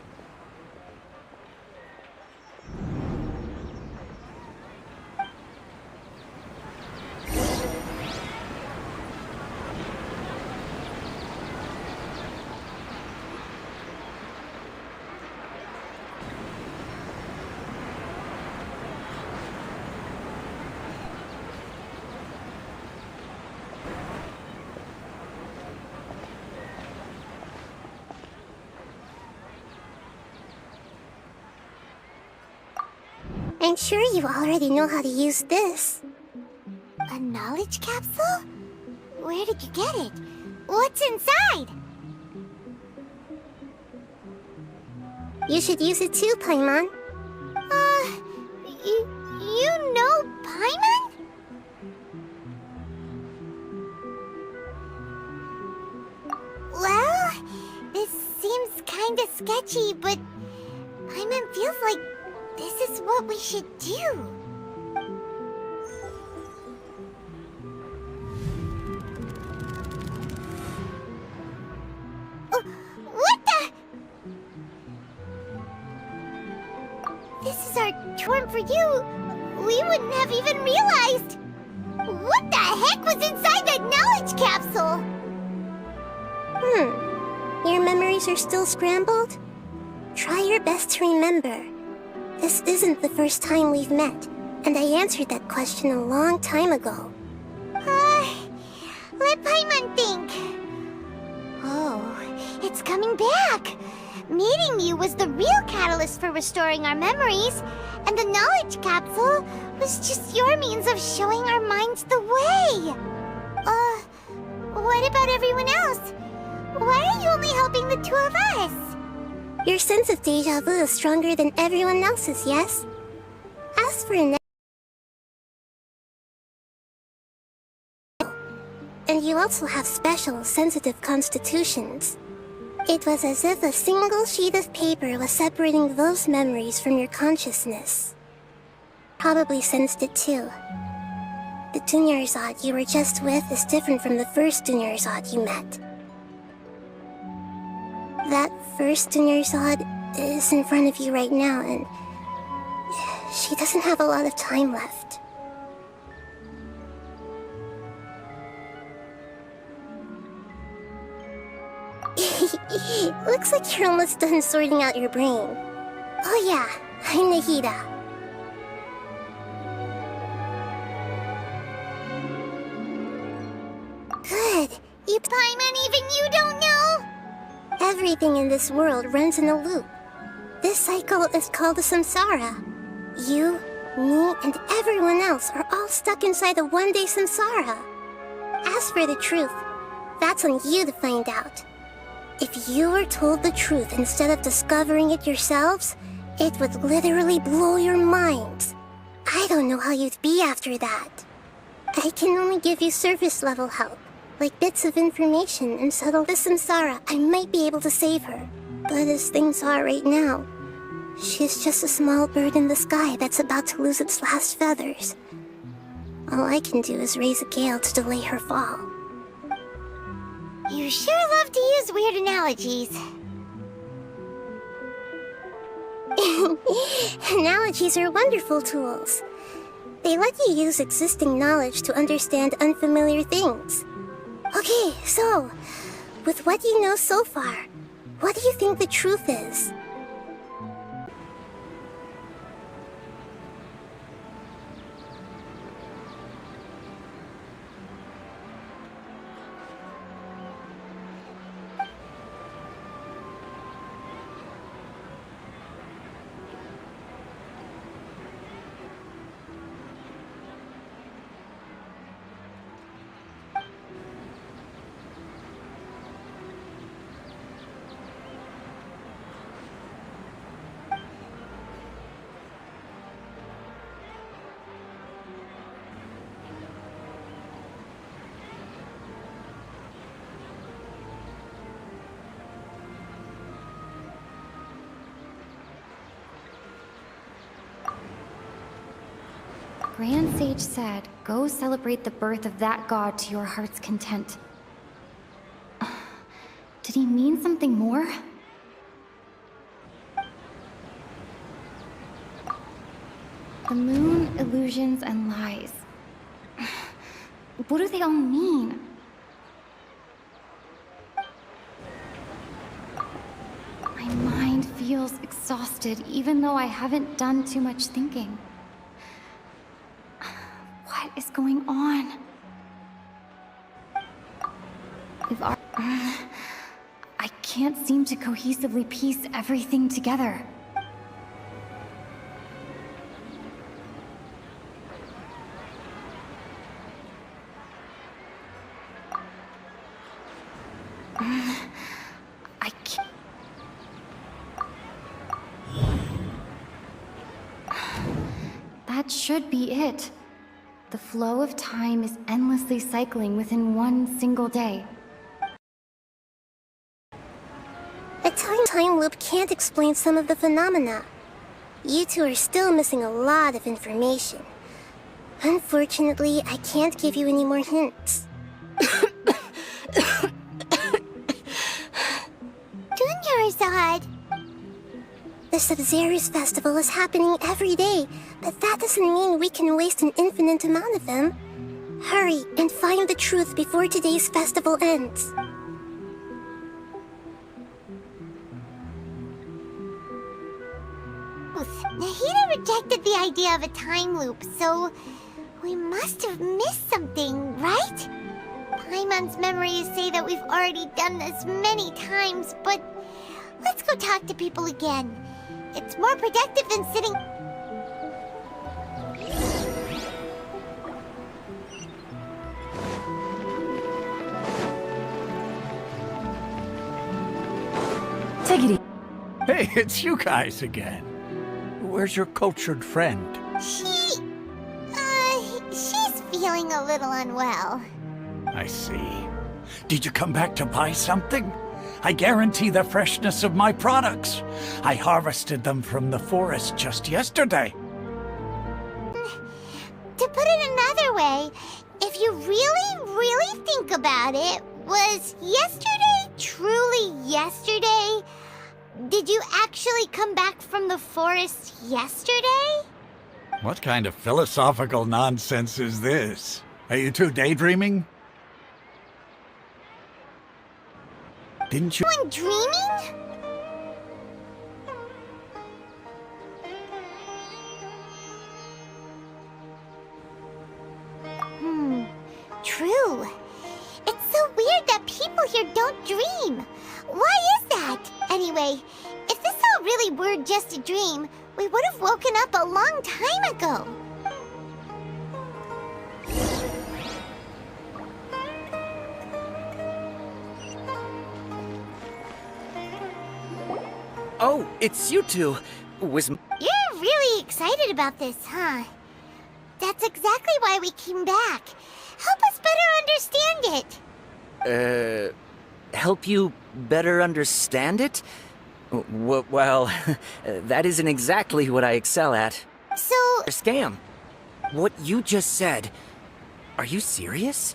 I'm sure you already know how to use this. A knowledge capsule? Where did you get it? What's inside? You should use it too, Paimon. You know Paimon? Well, this seems kinda sketchy, but Paimon feels like this is what we should do. What the? This is our tour for you. We wouldn't have even realized. What the heck was inside that knowledge capsule? Your memories are still scrambled? Try your best to remember. This isn't the first time we've met. And I answered that question a long time ago. Let Paimon think. Oh, it's coming back. Meeting you was the real catalyst for restoring our memories, and the knowledge capsule was just your means of showing our minds the way. What about everyone else? Why are you only helping the two of us? Your sense of deja vu is stronger than everyone else's, yes? As for and you also have special, sensitive constitutions. It was as if a single sheet of paper was separating those memories from your consciousness. Probably sensed it too. The Dunyarzad you were just with is different from the first Dunyarzad you met. That first Dunyarzad is in front of you right now, and she doesn't have a lot of time left. Looks like you're almost done sorting out your brain. Oh yeah, I'm Nahida. Good. Paimon, even you don't know? Everything in this world runs in a loop. This cycle is called a samsara. You, me, and everyone else are all stuck inside a one-day samsara. As for the truth, that's on you to find out. If you were told the truth instead of discovering it yourselves, it would literally blow your minds. I don't know how you'd be after that. I can only give you surface-level help, like bits of information and settle the samsara. I might be able to save her. But as things are right now, she's just a small bird in the sky that's about to lose its last feathers. All I can do is raise a gale to delay her fall. You sure love to use weird analogies. Analogies are wonderful tools. They let you use existing knowledge to understand unfamiliar things. Okay, so, with what you know so far, what do you think the truth is? Grand Sage said, go celebrate the birth of that god to your heart's content. Did he mean something more? The moon, illusions, and lies. What do they all mean? My mind feels exhausted, even though I haven't done too much thinking. What is going on? I can't seem to cohesively piece everything together. I can't. That should be it. The flow of time is endlessly cycling within one single day. A time loop can't explain some of the phenomena. You two are still missing a lot of information. Unfortunately, I can't give you any more hints. Dunyarzad! The Sub-Zero's festival is happening every day, but that doesn't mean we can waste an infinite amount of them. Hurry and find the truth before today's festival ends. Nahida rejected the the idea of a time loop, so we must have missed something, right? Paimon's memories say that we've already done this many times, but let's go talk to people again. It's more productive than sitting... Take it easy. Hey, it's you guys again. Where's your cultured friend? She's feeling a little unwell. I see. Did you come back to buy something? I guarantee the freshness of my products. I harvested them from the forest just yesterday. To put it another way, if you really think about it, was yesterday truly yesterday? Did you actually come back from the forest yesterday? What kind of philosophical nonsense is this? Are you two daydreaming? Didn't you... Someone dreaming? True. It's so weird that people here don't dream. Why is that? Anyway, if this all really were just a dream, we would have woken up a long time ago. Oh, it's you two. You're really excited about this, huh? That's exactly why we came back. Help us better understand it. Help you better understand it? Well, that isn't exactly what I excel at. So... A scam. What you just said, are you serious?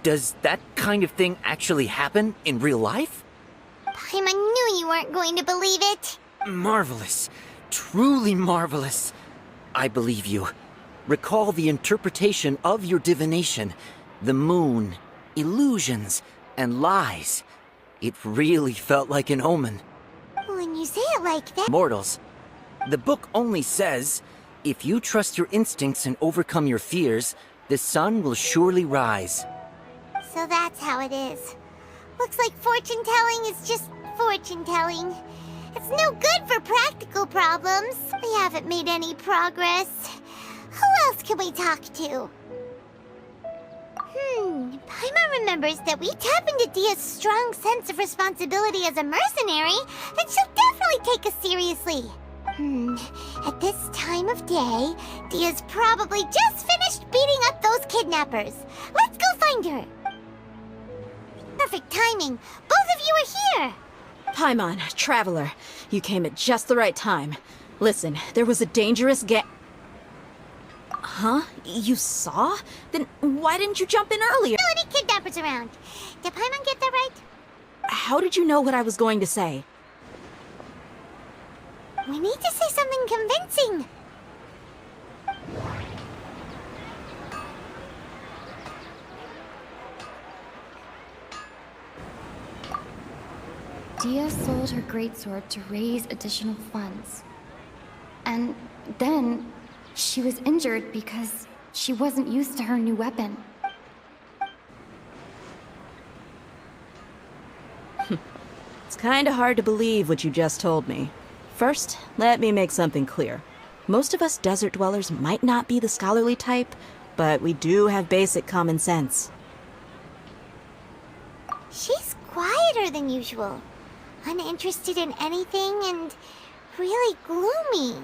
Does that kind of thing actually happen in real life? Paimon knew you weren't going to believe it. Marvelous. Truly marvelous. I believe you. Recall the interpretation of your divination. The moon, illusions, and lies. It really felt like an omen. When you say it like that... Mortals. The book only says, if you trust your instincts and overcome your fears, the sun will surely rise. So that's how it is. Looks like fortune-telling is just fortune-telling. It's no good for practical problems. We haven't made any progress. Who else can we talk to? Paimon remembers that we tap into Dia's strong sense of responsibility as a mercenary, and she'll definitely take us seriously. At this time of day, Dia's probably just finished beating up those kidnappers. Let's go find her. Perfect timing. Both of you are here. Paimon, Traveler, you came at just the right time. Listen, there was a dangerous Huh? You saw? Then why didn't you jump in earlier? No any kidnappers around. Did Paimon get that right? How did you know what I was going to say? We need to say something convincing. Dia sold her greatsword to raise additional funds. And then she was injured because she wasn't used to her new weapon. It's kinda hard to believe what you just told me. First, let me make something clear. Most of us desert dwellers might not be the scholarly type, but we do have basic common sense. She's quieter than usual. Uninterested in anything and really gloomy.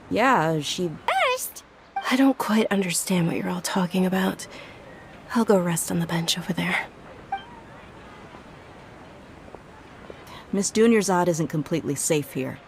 Yeah, she... First, I don't quite understand what you're all talking about. I'll go rest on the bench over there. Miss Dunyarzad isn't completely safe here.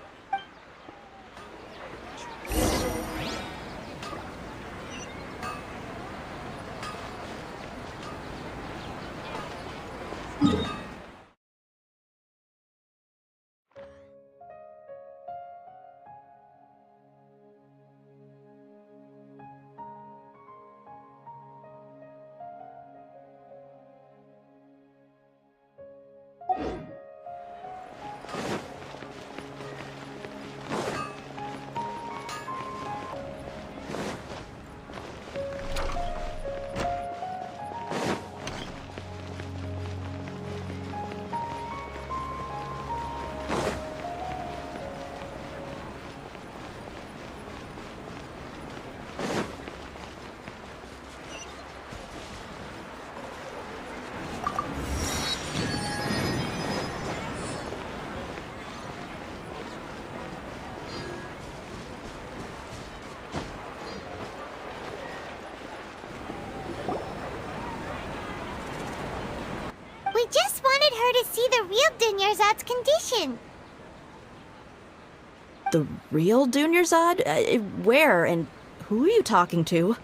just wanted her to see the real Dunyarzad's condition. The real Dunyarzad? Where and who are you talking to?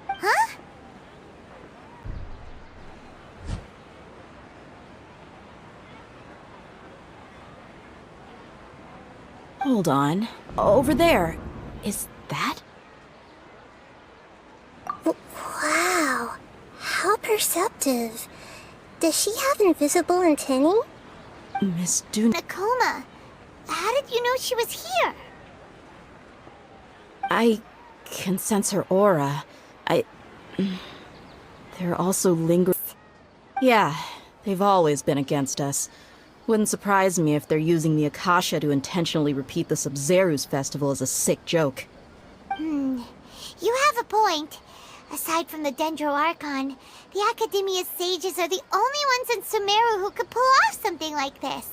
Huh? Hold on. Over there. Is that? Wow. How perceptive. Does she have invisible antennae? Miss Dun... Nakoma, how did you know she was here? I can sense her aura. There are also lingering... Yeah, they've always been against us. Wouldn't surprise me if they're using the Akasha to intentionally repeat the Sub-Zeru's festival as a sick joke. You have a point. Aside from the Dendro Archon, the Academia's sages are the only ones in Sumeru who could pull off something like this.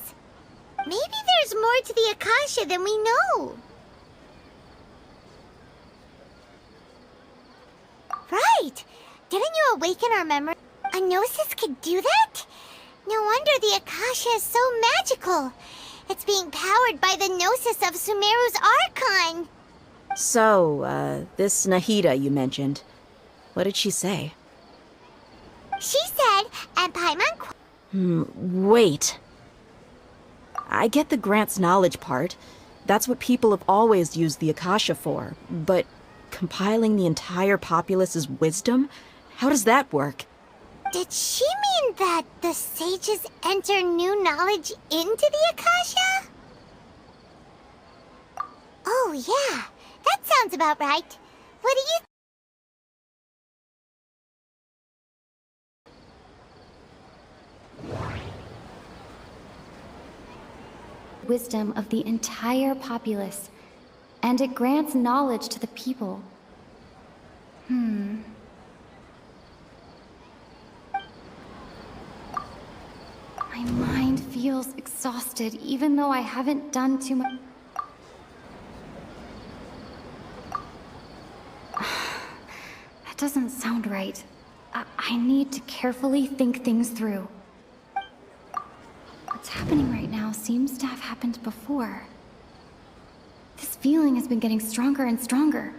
Maybe there's more to the Akasha than we know. Right! Didn't you awaken our memory? A Gnosis could do that? No wonder the Akasha is so magical. It's being powered by the Gnosis of Sumeru's Archon. So, this Nahida you mentioned, what did she say? She said, and Paimon... Wait. I get the grant's knowledge part. That's what people have always used the Akasha for. But compiling the entire populace's wisdom? How does that work? Did she mean that the sages enter new knowledge into the Akasha? Oh, yeah. That sounds about right. What do you... Wisdom of the entire populace, and it grants knowledge to the people. My mind feels exhausted, even though I haven't done too much. That doesn't sound right. I need to carefully think things through. What's happening right now seems to have happened before. This feeling has been getting stronger and stronger.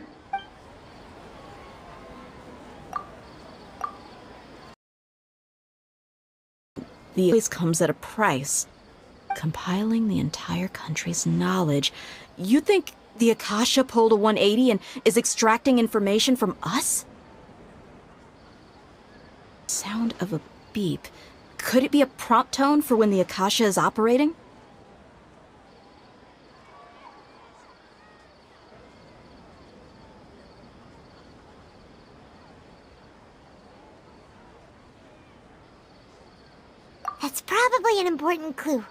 The always comes at a price. Compiling the entire country's knowledge. You think the Akasha pulled a 180 and is extracting information from us? Sound of a beep. Could it be a prompt tone for when the Akasha is operating? That's probably an important clue.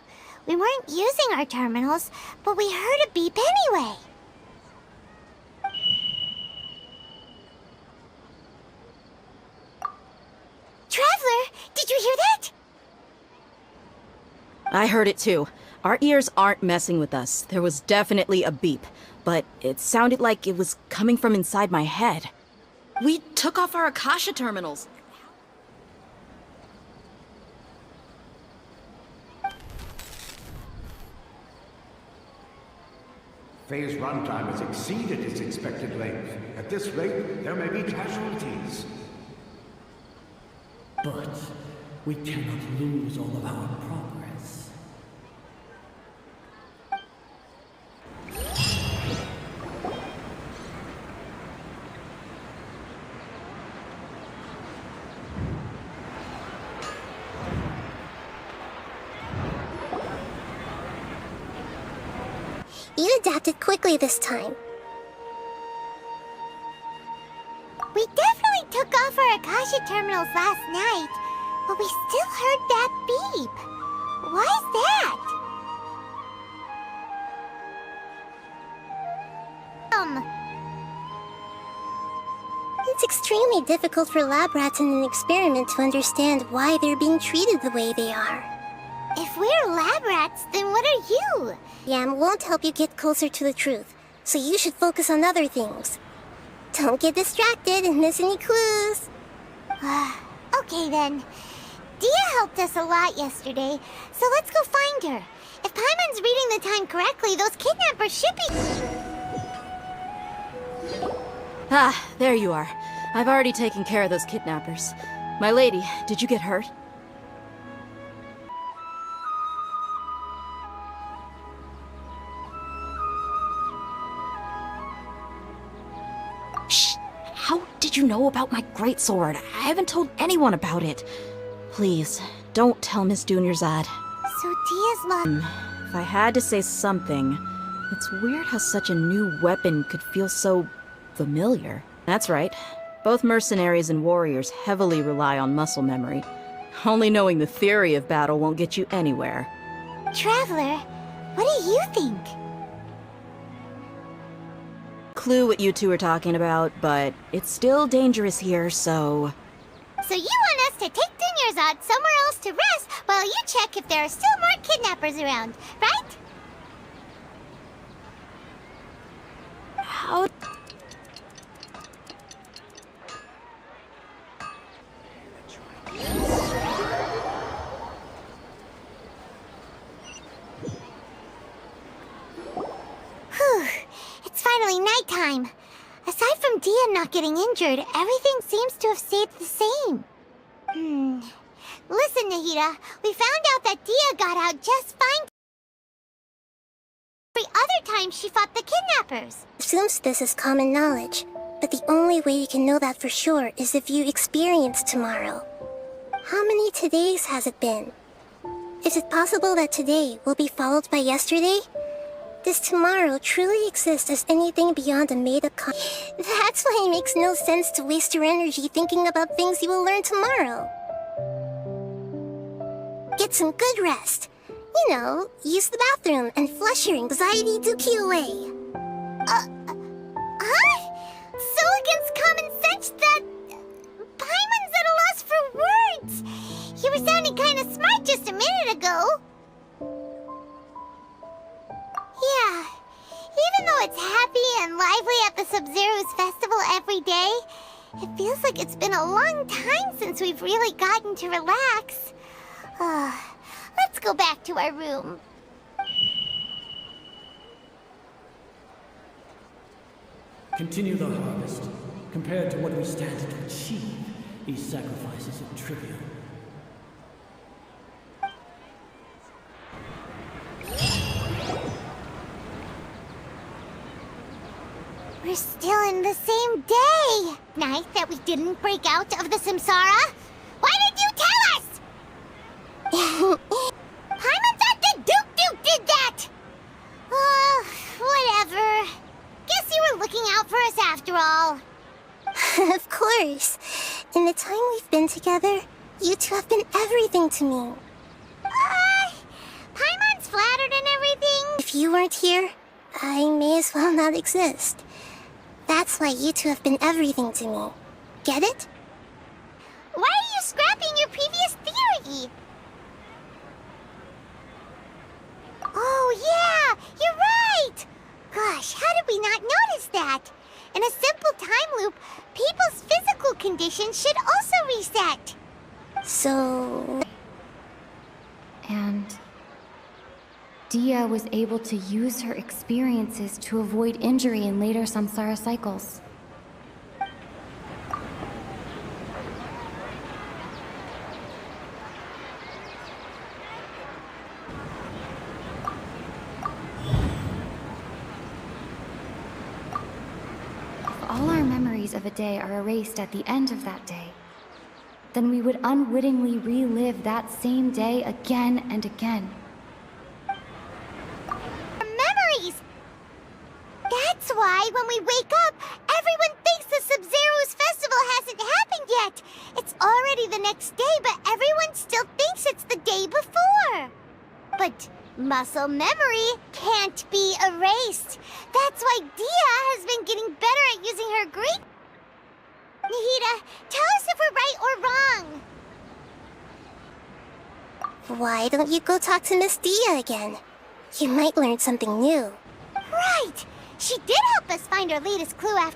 We weren't using our terminals, but we heard a beep anyway. Traveler, did you hear that? I heard it too. Our ears aren't messing with us. There was definitely a beep, but it sounded like it was coming from inside my head. We took off our Akasha terminals. Phase runtime has exceeded its expected length. At this rate, there may be casualties. But we cannot lose all of our progress. You adapted quickly this time. We definitely took off our Akasha terminals last night, but we still heard that beep. Why is that? It's extremely difficult for lab rats in an experiment to understand why they're being treated the way they are. If we're lab rats, then what are you? Yam won't help you get closer to the truth, so you should focus on other things. Don't get distracted and miss any clues. Okay then. Dia helped us a lot yesterday, so let's go find her. If Paimon's reading the time correctly, those kidnappers should be... Ah, there you are. I've already taken care of those kidnappers. My lady, did you get hurt? Shh! How did you know about my greatsword? I haven't told anyone about it. Please, don't tell Miss Dunyarzad. So Dia's mom... If I had to say something, it's weird how such a new weapon could feel so familiar. That's right. Both mercenaries and warriors heavily rely on muscle memory. Only knowing the theory of battle won't get you anywhere. Traveler, what do you think? Clue what you two are talking about, but it's still dangerous here, so... So you want us to take Dunyarzad somewhere else to rest while you check if there are still more kidnappers around, right? How... Whew, it's finally nighttime. Aside from Dia not getting injured, everything seems to have stayed the same. Listen, Nahida, we found out that Dia got out just fine every other time she fought the kidnappers. Assumes this is common knowledge, but the only way you can know that for sure is if you experience tomorrow. How many todays has it been? Is it possible that today will be followed by yesterday? Does tomorrow truly exist as anything beyond a made-up That's why it makes no sense to waste your energy thinking about things you will learn tomorrow. Get some good rest. You know, use the bathroom and flush your anxiety dookie away. Huh? So against common sense that... Paimon's at a loss for words. You were sounding kind of smart just a minute ago. Yeah, even though it's happy and lively at the Sub-Zero's festival every day, it feels like it's been a long time since we've really gotten to relax. Let's go back to our room. Continue the harvest. Compared to what we stand to achieve, these sacrifices are trivial. We're still in the same day. Nice that we didn't break out of the Samsara. Why did you tell us? Paimon's at the Duke did that. Whatever. Guess you were looking out for us after all. Of course. In the time we've been together, you two have been everything to me. Paimon's flattered and everything. If you weren't here, I may as well not exist. That's why you two have been everything to me. Get it? Why are you scrapping your previous theory? Oh yeah, you're right! Gosh, how did we not notice that? In a simple time loop, people's physical conditions should also reset. So... And Dia was able to use her experiences to avoid injury in later samsara cycles. If all our memories of a day are erased at the end of that day, then we would unwittingly relive that same day again and again. Memories! That's why when we wake up, everyone thinks the Sub-Zero's festival hasn't happened yet. It's already the next day, but everyone still thinks it's the day before. But muscle memory can't be erased. That's why Dia has been getting better at using her great... Nahida, tell us if we're right or wrong. Why don't you go talk to Miss Dia again? You might learn something new. Right! She did help us find our latest clue after